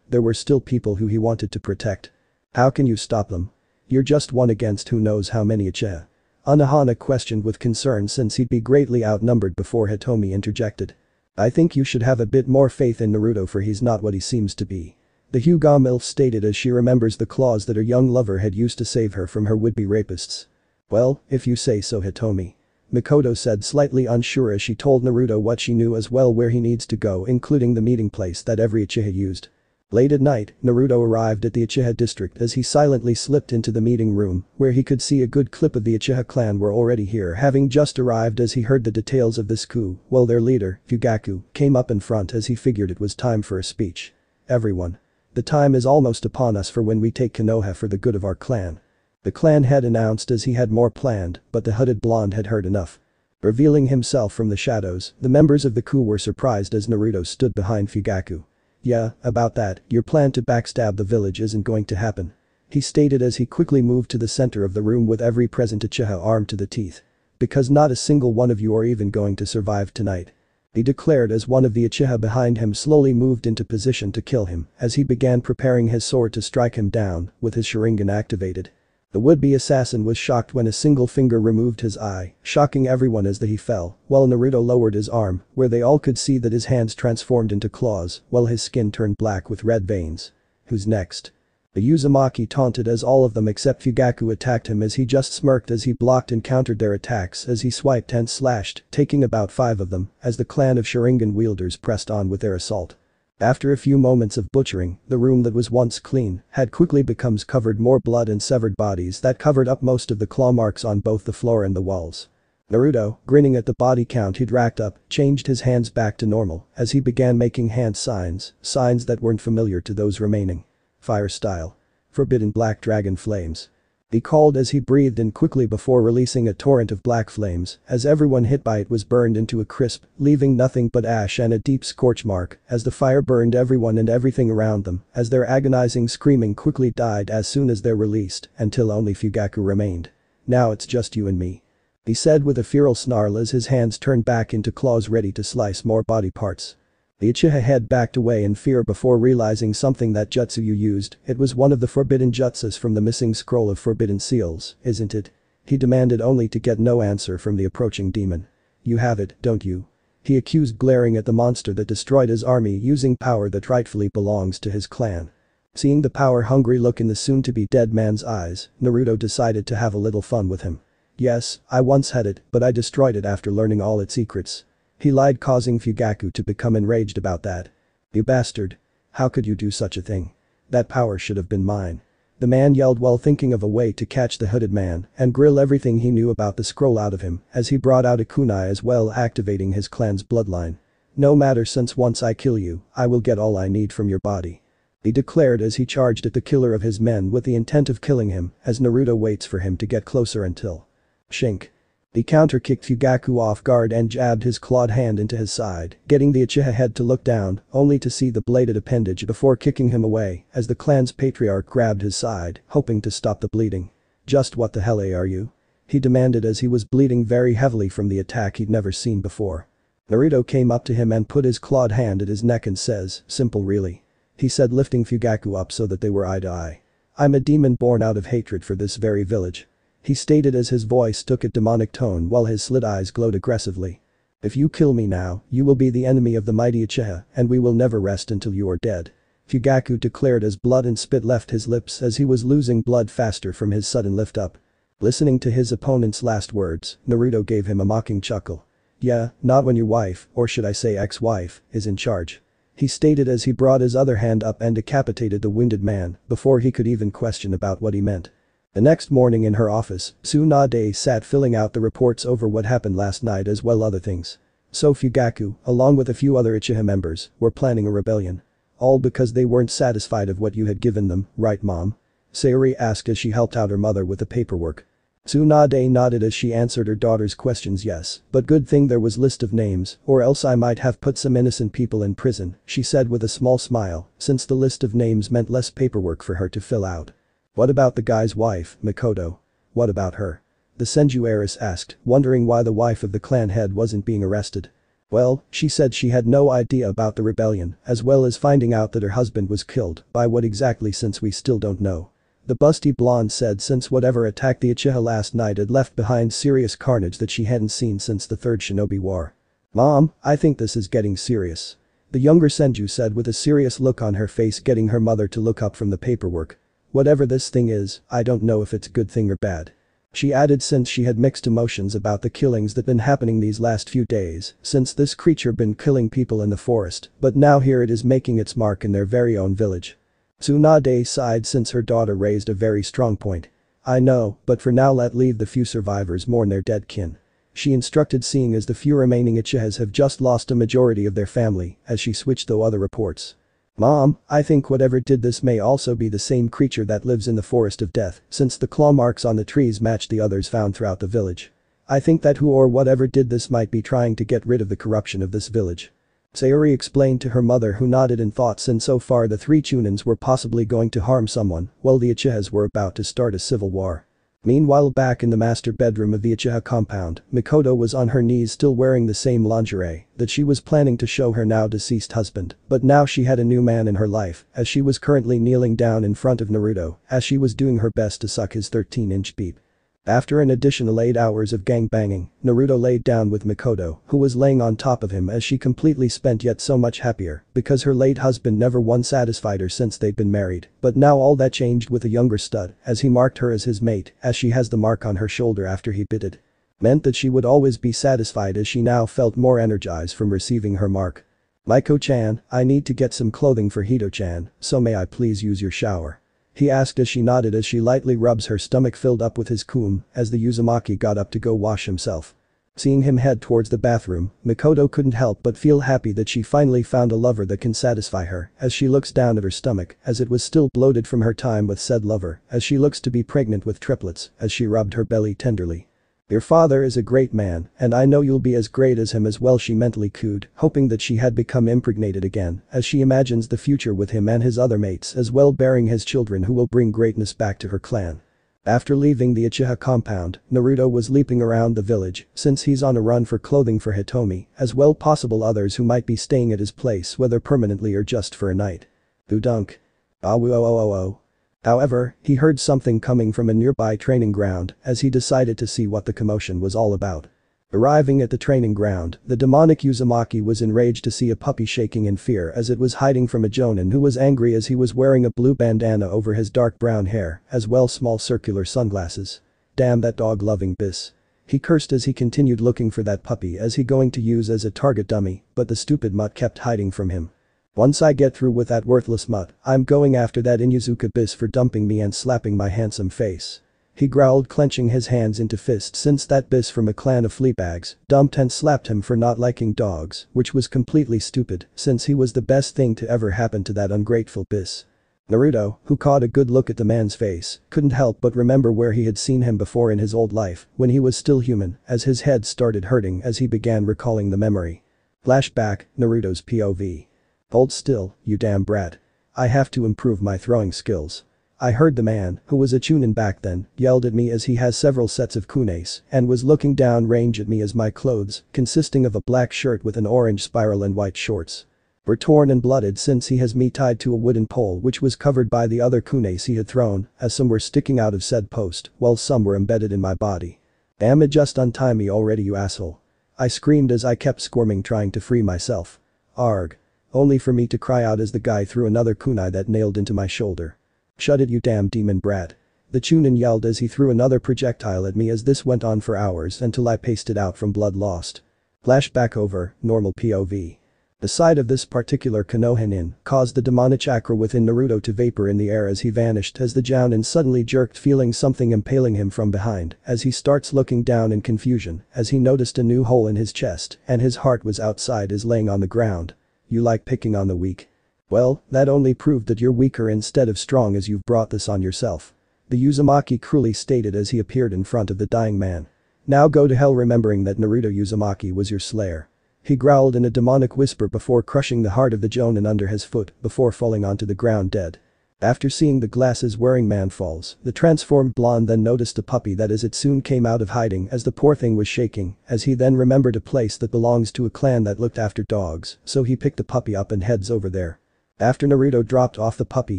there were still people who he wanted to protect. How can you stop them? You're just one against who knows how many Uchiha. Anohana questioned with concern since he'd be greatly outnumbered before Hitomi interjected. I think you should have a bit more faith in Naruto, for he's not what he seems to be. The Hyuga MILF stated as she remembers the claws that her young lover had used to save her from her would-be rapists. Well, if you say so, Hitomi. Mikoto said, slightly unsure as she told Naruto what she knew as well, where he needs to go, including the meeting place that every Uchiha used. Late at night, Naruto arrived at the Uchiha district as he silently slipped into the meeting room, where he could see a good clip of the Uchiha clan were already here, having just arrived as he heard the details of this coup, while their leader, Fugaku, came up in front as he figured it was time for a speech. Everyone. The time is almost upon us for when we take Konoha for the good of our clan. The clan head announced as he had more planned, but the hooded blonde had heard enough. Revealing himself from the shadows, the members of the coup were surprised as Naruto stood behind Fugaku. Yeah, about that, your plan to backstab the village isn't going to happen. He stated as he quickly moved to the center of the room with every present Uchiha armed to the teeth. Because not a single one of you are even going to survive tonight. He declared as one of the Uchiha behind him slowly moved into position to kill him as he began preparing his sword to strike him down with his Sharingan activated. The would-be assassin was shocked when a single finger removed his eye, shocking everyone as he fell, while Naruto lowered his arm, where they all could see that his hands transformed into claws, while his skin turned black with red veins. Who's next? The Uzumaki taunted as all of them except Fugaku attacked him as he just smirked as he blocked and countered their attacks as he swiped and slashed, taking about 5 of them, as the clan of Sharingan wielders pressed on with their assault. After a few moments of butchering, the room that was once clean had quickly becomes covered more blood and severed bodies that covered up most of the claw marks on both the floor and the walls. Naruto, grinning at the body count he'd racked up, changed his hands back to normal as he began making hand signs that weren't familiar to those remaining. Fire style. Forbidden black dragon flames. He called as he breathed in quickly before releasing a torrent of black flames as everyone hit by it was burned into a crisp, leaving nothing but ash and a deep scorch mark as the fire burned everyone and everything around them as their agonizing screaming quickly died as soon as they're released until only Fugaku remained. Now it's just you and me. He said with a feral snarl as his hands turned back into claws ready to slice more body parts. The Uchiha head backed away in fear before realizing something that jutsu you used. It was one of the forbidden jutsus from the missing scroll of forbidden seals, isn't it? He demanded only to get no answer from the approaching demon. You have it, don't you? He accused, glaring at the monster that destroyed his army using power that rightfully belongs to his clan. Seeing the power-hungry look in the soon-to-be dead man's eyes, Naruto decided to have a little fun with him. Yes, I once had it, but I destroyed it after learning all its secrets. He lied, causing Fugaku to become enraged about that. You bastard. How could you do such a thing? That power should have been mine. The man yelled while thinking of a way to catch the hooded man and grill everything he knew about the scroll out of him as he brought out a kunai as well, activating his clan's bloodline. No matter, since once I kill you, I will get all I need from your body. He declared as he charged at the killer of his men with the intent of killing him as Naruto waits for him to get closer until. Shink. He counter-kicked Fugaku off guard and jabbed his clawed hand into his side, getting the Uchiha head to look down, only to see the bladed appendage before kicking him away as the clan's patriarch grabbed his side, hoping to stop the bleeding. Just what the hell are you? He demanded as he was bleeding very heavily from the attack he'd never seen before. Naruto came up to him and put his clawed hand at his neck and says, simple really. He said, lifting Fugaku up so that they were eye to eye. I'm a demon born out of hatred for this very village. He stated as his voice took a demonic tone while his slit eyes glowed aggressively. If you kill me now, you will be the enemy of the mighty Uchiha and we will never rest until you are dead. Fugaku declared as blood and spit left his lips as he was losing blood faster from his sudden lift up. Listening to his opponent's last words, Naruto gave him a mocking chuckle. Yeah, not when your wife, or should I say ex-wife, is in charge. He stated as he brought his other hand up and decapitated the wounded man before he could even question about what he meant. The next morning in her office, Tsunade sat filling out the reports over what happened last night as well other things. So Fugaku, along with a few other Uchiha members, were planning a rebellion. All because they weren't satisfied of what you had given them, right mom? Sayori asked as she helped out her mother with the paperwork. Tsunade nodded as she answered her daughter's questions. Yes, but good thing there was list of names, or else I might have put some innocent people in prison, she said with a small smile, since the list of names meant less paperwork for her to fill out. What about the guy's wife, Mikoto? What about her? The Senju heiress asked, wondering why the wife of the clan head wasn't being arrested. Well, she said she had no idea about the rebellion, as well as finding out that her husband was killed, by what exactly since we still don't know. The busty blonde said since whatever attacked the Uchiha last night had left behind serious carnage that she hadn't seen since the Third Shinobi War. Mom, I think this is getting serious. The younger Senju said with a serious look on her face, getting her mother to look up from the paperwork. Whatever this thing is, I don't know if it's a good thing or bad. She added since she had mixed emotions about the killings that been happening these last few days, since this creature been killing people in the forest, but now here it is making its mark in their very own village. Tsunade sighed since her daughter raised a very strong point. I know, but for now let leave the few survivors mourn their dead kin. She instructed, seeing as the few remaining Uchihas have just lost a majority of their family, as she switched to other reports. Mom, I think whatever did this may also be the same creature that lives in the Forest of Death, since the claw marks on the trees match the others found throughout the village. I think that who or whatever did this might be trying to get rid of the corruption of this village. Sayori explained to her mother, who nodded in thought, since so far the three Chunins were possibly going to harm someone, while the Uchihas were about to start a civil war. Meanwhile, back in the master bedroom of the Uchiha compound, Mikoto was on her knees still wearing the same lingerie that she was planning to show her now deceased husband, but now she had a new man in her life as she was currently kneeling down in front of Naruto as she was doing her best to suck his 13-inch beep. After an additional 8 hours of gangbanging, Naruto laid down with Mikoto, who was laying on top of him as she completely spent, yet so much happier because her late husband never once satisfied her since they'd been married, but now all that changed with a younger stud as he marked her as his mate, as she has the mark on her shoulder after he bit it. Meant that she would always be satisfied, as she now felt more energized from receiving her mark. Maiko-chan, I need to get some clothing for Hito-chan, so may I please use your shower? He asked as she nodded as she lightly rubs her stomach filled up with his cum as the Uzumaki got up to go wash himself. Seeing him head towards the bathroom, Mikoto couldn't help but feel happy that she finally found a lover that can satisfy her as she looks down at her stomach as it was still bloated from her time with said lover as she looks to be pregnant with triplets as she rubbed her belly tenderly. Your father is a great man and I know you'll be as great as him as well, she mentally cooed, hoping that she had become impregnated again as she imagines the future with him and his other mates as well, bearing his children who will bring greatness back to her clan. After leaving the Uchiha compound, Naruto was leaping around the village since he's on a run for clothing for Hitomi, as well possible others who might be staying at his place whether permanently or just for a night. Udunk. Awoo. However, he heard something coming from a nearby training ground as he decided to see what the commotion was all about. Arriving at the training ground, the demonic Uzumaki was enraged to see a puppy shaking in fear as it was hiding from a jonin who was angry as he was wearing a blue bandana over his dark brown hair, as well small circular sunglasses. Damn that dog-loving bis. He cursed as he continued looking for that puppy as he going to use as a target dummy, but the stupid mutt kept hiding from him. Once I get through with that worthless mutt, I'm going after that Inuzuka bis for dumping me and slapping my handsome face. He growled, clenching his hands into fists since that bis from a clan of fleabags dumped and slapped him for not liking dogs, which was completely stupid since he was the best thing to ever happen to that ungrateful bis. Naruto, who caught a good look at the man's face, couldn't help but remember where he had seen him before in his old life when he was still human as his head started hurting as he began recalling the memory. Flashback, Naruto's POV. Hold still, you damn brat. I have to improve my throwing skills. I heard the man, who was a chunin back then, yelled at me as he has several sets of kunes and was looking down range at me as my clothes, consisting of a black shirt with an orange spiral and white shorts, were torn and blooded since he has me tied to a wooden pole which was covered by the other kunes he had thrown, as some were sticking out of said post, while some were embedded in my body. Damn it, just untie me already, you asshole. I screamed as I kept squirming trying to free myself. Arg. Only for me to cry out as the guy threw another kunai that nailed into my shoulder. Shut it, you damn demon brat. The chunin yelled as he threw another projectile at me as this went on for hours until I pasted out from blood lost. Flashback over, normal POV. The sight of this particular Konoha caused the demonic chakra within Naruto to vapor in the air as he vanished as the jounin suddenly jerked, feeling something impaling him from behind as he starts looking down in confusion as he noticed a new hole in his chest and his heart was outside as laying on the ground. You like picking on the weak? Well, that only proved that you're weaker instead of strong as you've brought this on yourself. The Uzumaki cruelly stated as he appeared in front of the dying man. Now go to hell, remembering that Naruto Uzumaki was your slayer. He growled in a demonic whisper before crushing the heart of the jonin under his foot before falling onto the ground dead. After seeing the glasses-wearing man falls, the transformed blonde then noticed a puppy that as it soon came out of hiding as the poor thing was shaking, as he then remembered a place that belongs to a clan that looked after dogs, so he picked the puppy up and heads over there. After Naruto dropped off the puppy,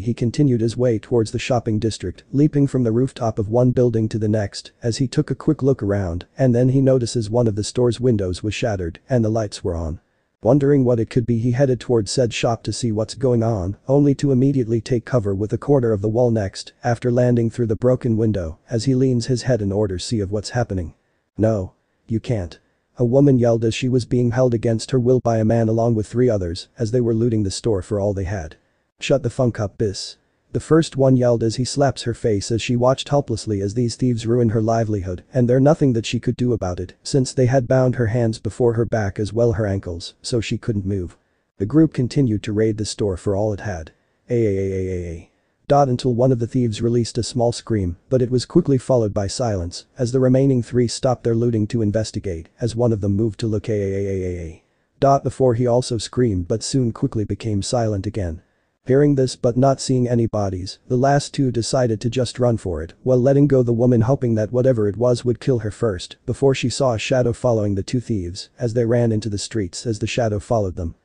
he continued his way towards the shopping district, leaping from the rooftop of one building to the next as he took a quick look around and then he notices one of the store's windows was shattered and the lights were on. Wondering what it could be, he headed towards said shop to see what's going on, only to immediately take cover with a corner of the wall next after landing through the broken window as he leans his head in order to see of what's happening. No. You can't. A woman yelled as she was being held against her will by a man along with 3 others as they were looting the store for all they had. Shut the funk up, bis. The first one yelled as he slaps her face as she watched helplessly as these thieves ruin her livelihood and there nothing that she could do about it since they had bound her hands before her back as well her ankles so she couldn't move. The group continued to raid the store for all it had. Until one of the thieves released a small scream, but it was quickly followed by silence as the remaining 3 stopped their looting to investigate as one of them moved to look before he also screamed but soon quickly became silent again. Hearing this but not seeing any bodies, the last 2 decided to just run for it while letting go the woman, hoping that whatever it was would kill her first before she saw a shadow following the 2 thieves as they ran into the streets as the shadow followed them.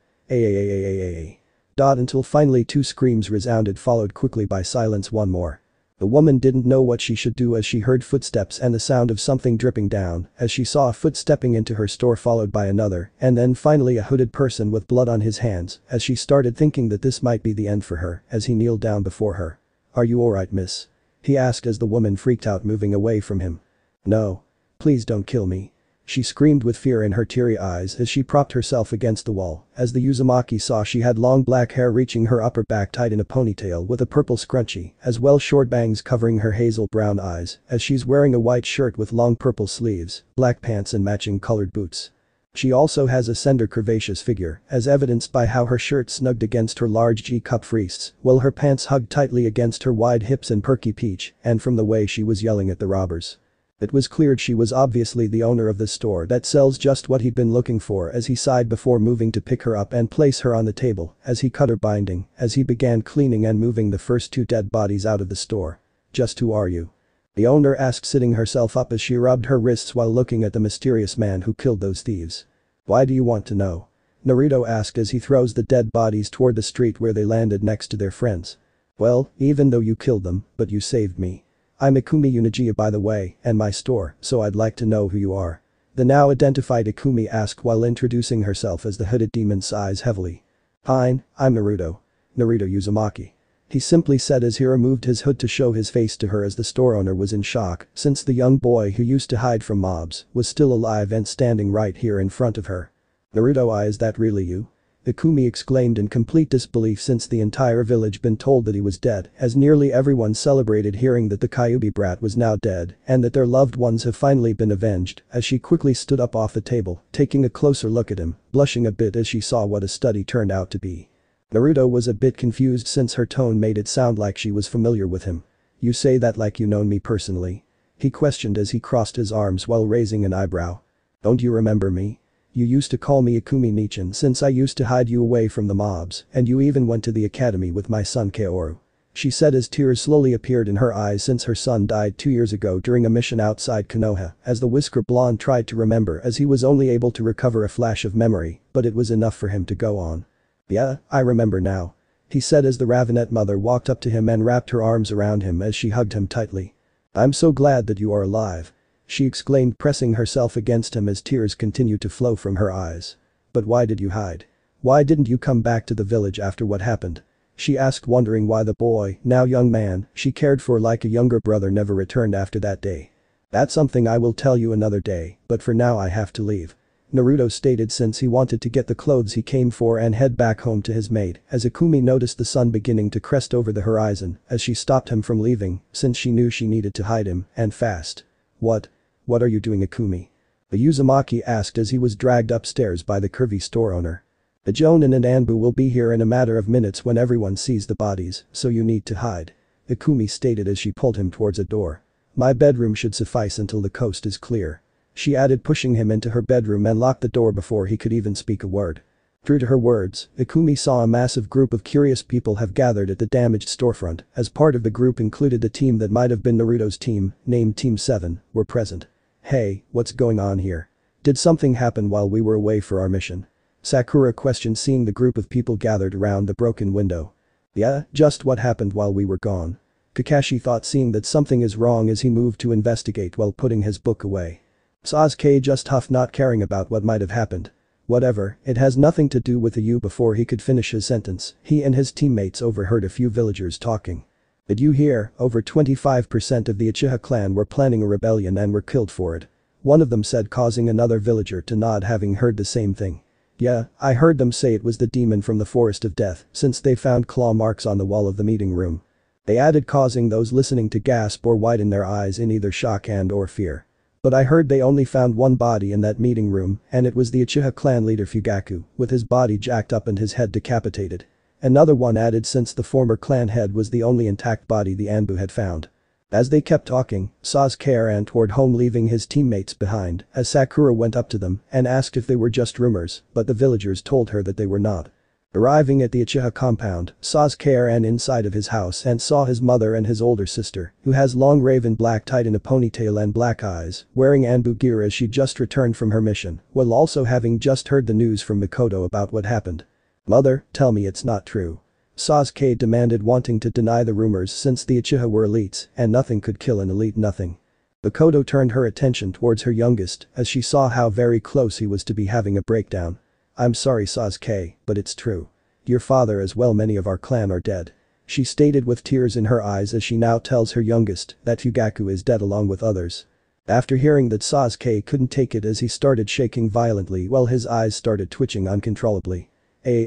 Until finally 2 screams resounded, followed quickly by silence one more. The woman didn't know what she should do as she heard footsteps and the sound of something dripping down as she saw a foot stepping into her store followed by another and then finally a hooded person with blood on his hands as she started thinking that this might be the end for her as he kneeled down before her. Are you alright, miss? He asked as the woman freaked out, moving away from him. No. Please don't kill me. She screamed with fear in her teary eyes as she propped herself against the wall as the Uzumaki saw she had long black hair reaching her upper back tied in a ponytail with a purple scrunchie as well short bangs covering her hazel brown eyes as she's wearing a white shirt with long purple sleeves, black pants and matching colored boots. She also has a slender curvaceous figure as evidenced by how her shirt snugged against her large G-cup wrists while her pants hugged tightly against her wide hips and perky peach and from the way she was yelling at the robbers. It was clear she was obviously the owner of the store that sells just what he'd been looking for as he sighed before moving to pick her up and place her on the table as he cut her binding as he began cleaning and moving the first 2 dead bodies out of the store. Just who are you? The owner asked, sitting herself up as she rubbed her wrists while looking at the mysterious man who killed those thieves. Why do you want to know? Naruto asked as he throws the dead bodies toward the street where they landed next to their friends. Well, even though you killed them, but you saved me. I'm Ikumi Unijiya, by the way, and my store, so I'd like to know who you are. The now identified Ikumi asked while introducing herself as the hooded demon sighs heavily. Fine, I'm Naruto. Naruto Uzumaki. He simply said as he removed his hood to show his face to her, as the store owner was in shock since the young boy who used to hide from mobs was still alive and standing right here in front of her. Naruto, is that really you? Ikumi exclaimed in complete disbelief since the entire village been told that he was dead, as nearly everyone celebrated hearing that the Kyuubi brat was now dead and that their loved ones have finally been avenged, as she quickly stood up off the table, taking a closer look at him, blushing a bit as she saw what a study turned out to be. Naruto was a bit confused since her tone made it sound like she was familiar with him. You say that like you known me personally? He questioned as he crossed his arms while raising an eyebrow. Don't you remember me? You used to call me Ikumi Nichin since I used to hide you away from the mobs, and you even went to the academy with my son Kaoru. She said as tears slowly appeared in her eyes since her son died 2 years ago during a mission outside Konoha, as the whisker blonde tried to remember as he was only able to recover a flash of memory, but it was enough for him to go on. Yeah, I remember now. He said as the Ravenet mother walked up to him and wrapped her arms around him as she hugged him tightly. I'm so glad that you are alive. She exclaimed, pressing herself against him as tears continued to flow from her eyes. But why did you hide? Why didn't you come back to the village after what happened? She asked, wondering why the boy, now young man, she cared for like a younger brother never returned after that day. That's something I will tell you another day, but for now I have to leave. Naruto stated since he wanted to get the clothes he came for and head back home to his maid, as Ikumi noticed the sun beginning to crest over the horizon as she stopped him from leaving since she knew she needed to hide him, and fast. What are you doing, Ikumi? The Uzumaki asked as he was dragged upstairs by the curvy store owner. The Jonin and Anbu will be here in a matter of minutes when everyone sees the bodies, so you need to hide. Ikumi stated as she pulled him towards a door. My bedroom should suffice until the coast is clear. She added, pushing him into her bedroom and locked the door before he could even speak a word. True to her words, Ikumi saw a massive group of curious people have gathered at the damaged storefront, as part of the group included the team that might have been Naruto's team, named Team 7, were present. Hey, what's going on here? Did something happen while we were away for our mission? Sakura questioned, seeing the group of people gathered around the broken window. Yeah, just what happened while we were gone. Kakashi thought, seeing that something is wrong as he moved to investigate while putting his book away. Sasuke just huffed, not caring about what might have happened. Whatever, it has nothing to do with you. Before he could finish his sentence, he and his teammates overheard a few villagers talking. Did you hear? Over 25% of the Uchiha clan were planning a rebellion and were killed for it. One of them said, causing another villager to nod, having heard the same thing. Yeah, I heard them say it was the demon from the Forest of Death since they found claw marks on the wall of the meeting room. They added, causing those listening to gasp or widen their eyes in either shock and or fear. But I heard they only found one body in that meeting room, and it was the Uchiha clan leader Fugaku, with his body jacked up and his head decapitated. Another one added, since the former clan head was the only intact body the Anbu had found. As they kept talking, Sasuke ran toward home, leaving his teammates behind, as Sakura went up to them and asked if they were just rumors, but the villagers told her that they were not. Arriving at the Uchiha compound, Sasuke ran inside of his house and saw his mother and his older sister, who has long raven black tied in a ponytail and black eyes, wearing Anbu gear as she just returned from her mission, while also having just heard the news from Mikoto about what happened. Mother, tell me it's not true. Sasuke demanded, wanting to deny the rumors since the Uchiha were elites and nothing could kill an elite nothing. Mikoto turned her attention towards her youngest as she saw how very close he was to be having a breakdown. I'm sorry, Sasuke, but it's true. Your father as well many of our clan are dead. She stated with tears in her eyes as she now tells her youngest that Fugaku is dead along with others. After hearing that, Sasuke couldn't take it as he started shaking violently while his eyes started twitching uncontrollably. He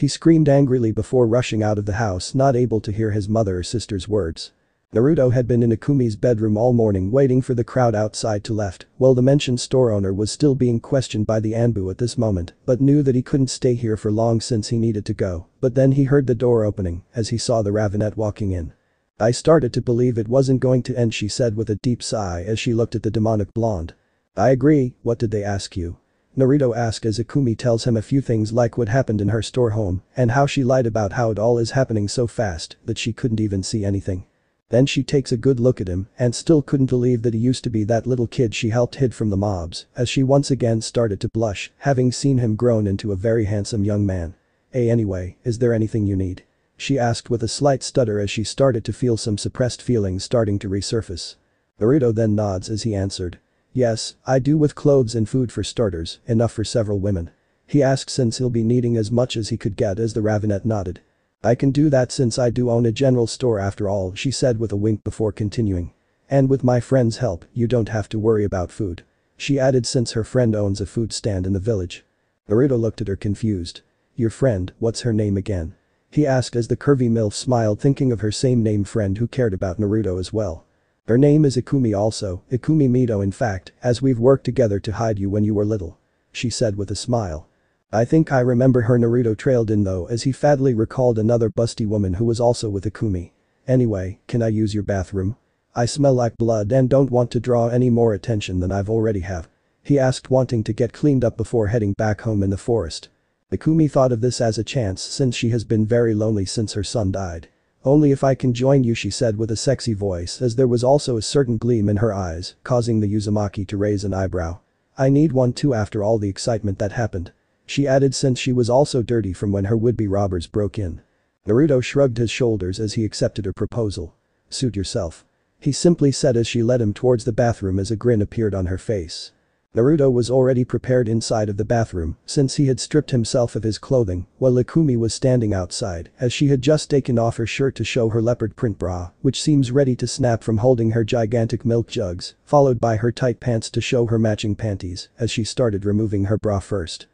screamed angrily before rushing out of the house, not able to hear his mother or sister's words. Naruto had been in Ikumi's bedroom all morning waiting for the crowd outside to left, while the mentioned store owner was still being questioned by the Anbu at this moment, but knew that he couldn't stay here for long since he needed to go, but then he heard the door opening as he saw the Ravenet walking in. I started to believe it wasn't going to end, she said with a deep sigh as she looked at the demonic blonde. I agree, what did they ask you? Naruto asks as Akumi tells him a few things like what happened in her store home and how she lied about how it all is happening so fast that she couldn't even see anything. Then she takes a good look at him and still couldn't believe that he used to be that little kid she helped hid from the mobs as she once again started to blush, having seen him grown into a very handsome young man. Hey, anyway, is there anything you need? She asked with a slight stutter as she started to feel some suppressed feelings starting to resurface. Naruto then nods as he answered. Yes, I do, with clothes and food for starters, enough for several women. He asked since he'll be needing as much as he could get as the Ravenet nodded. I can do that since I do own a general store after all, she said with a wink before continuing. And with my friend's help, you don't have to worry about food. She added since her friend owns a food stand in the village. Naruto looked at her confused. Your friend, what's her name again? He asked as the curvy MILF smiled, thinking of her same name friend who cared about Naruto as well. Her name is Ikumi also, Ikumi Mito in fact, as we've worked together to hide you when you were little. She said with a smile. I think I remember her. Naruto trailed in though as he fatly recalled another busty woman who was also with Ikumi. Anyway, can I use your bathroom? I smell like blood and don't want to draw any more attention than I've already have. He asked, wanting to get cleaned up before heading back home in the forest. Ikumi thought of this as a chance since she has been very lonely since her son died. Only if I can join you, she said with a sexy voice as there was also a certain gleam in her eyes, causing the Uzumaki to raise an eyebrow. I need one too after all the excitement that happened. She added since she was also dirty from when her would-be robbers broke in. Naruto shrugged his shoulders as he accepted her proposal. Suit yourself. He simply said as she led him towards the bathroom as a grin appeared on her face. Naruto was already prepared inside of the bathroom since he had stripped himself of his clothing while Ikumi was standing outside as she had just taken off her shirt to show her leopard print bra, which seems ready to snap from holding her gigantic milk jugs, followed by her tight pants to show her matching panties as she started removing her bra first.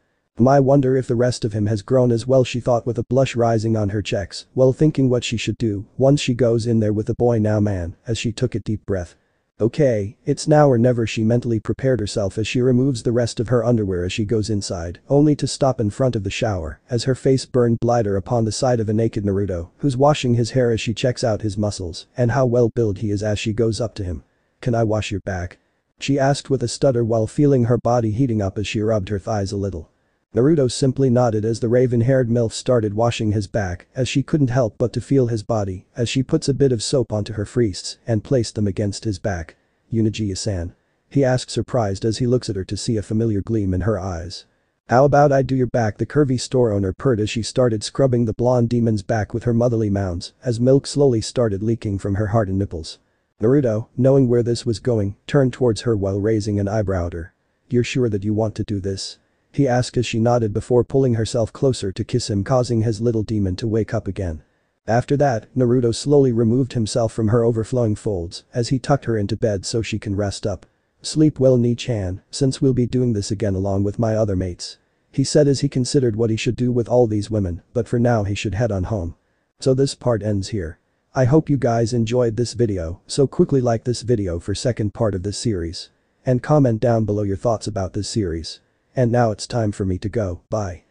I wonder if the rest of him has grown as well, she thought with a blush rising on her cheeks while thinking what she should do once she goes in there with the boy now man as she took a deep breath. Okay, it's now or never, she mentally prepared herself as she removes the rest of her underwear as she goes inside, only to stop in front of the shower as her face burned blighter upon the side of a naked Naruto who's washing his hair as she checks out his muscles and how well built he is as she goes up to him. Can I wash your back? She asked with a stutter while feeling her body heating up as she rubbed her thighs a little. Naruto simply nodded as the raven-haired MILF started washing his back as she couldn't help but to feel his body as she puts a bit of soap onto her wrists and placed them against his back. Unijiya-san. He asked surprised as he looks at her to see a familiar gleam in her eyes. How about I do your back, the curvy store owner purred as she started scrubbing the blonde demon's back with her motherly mounds as milk slowly started leaking from her heart and nipples. Naruto, knowing where this was going, turned towards her while raising an eyebrow at her. You're sure that you want to do this? He asked as she nodded before pulling herself closer to kiss him, causing his little demon to wake up again. After that, Naruto slowly removed himself from her overflowing folds as he tucked her into bed so she can rest up. Sleep well, Ni-chan, since we'll be doing this again along with my other mates. He said as he considered what he should do with all these women, but for now he should head on home. So this part ends here. I hope you guys enjoyed this video, so quickly like this video for second part of this series. And comment down below your thoughts about this series. And now it's time for me to go, bye.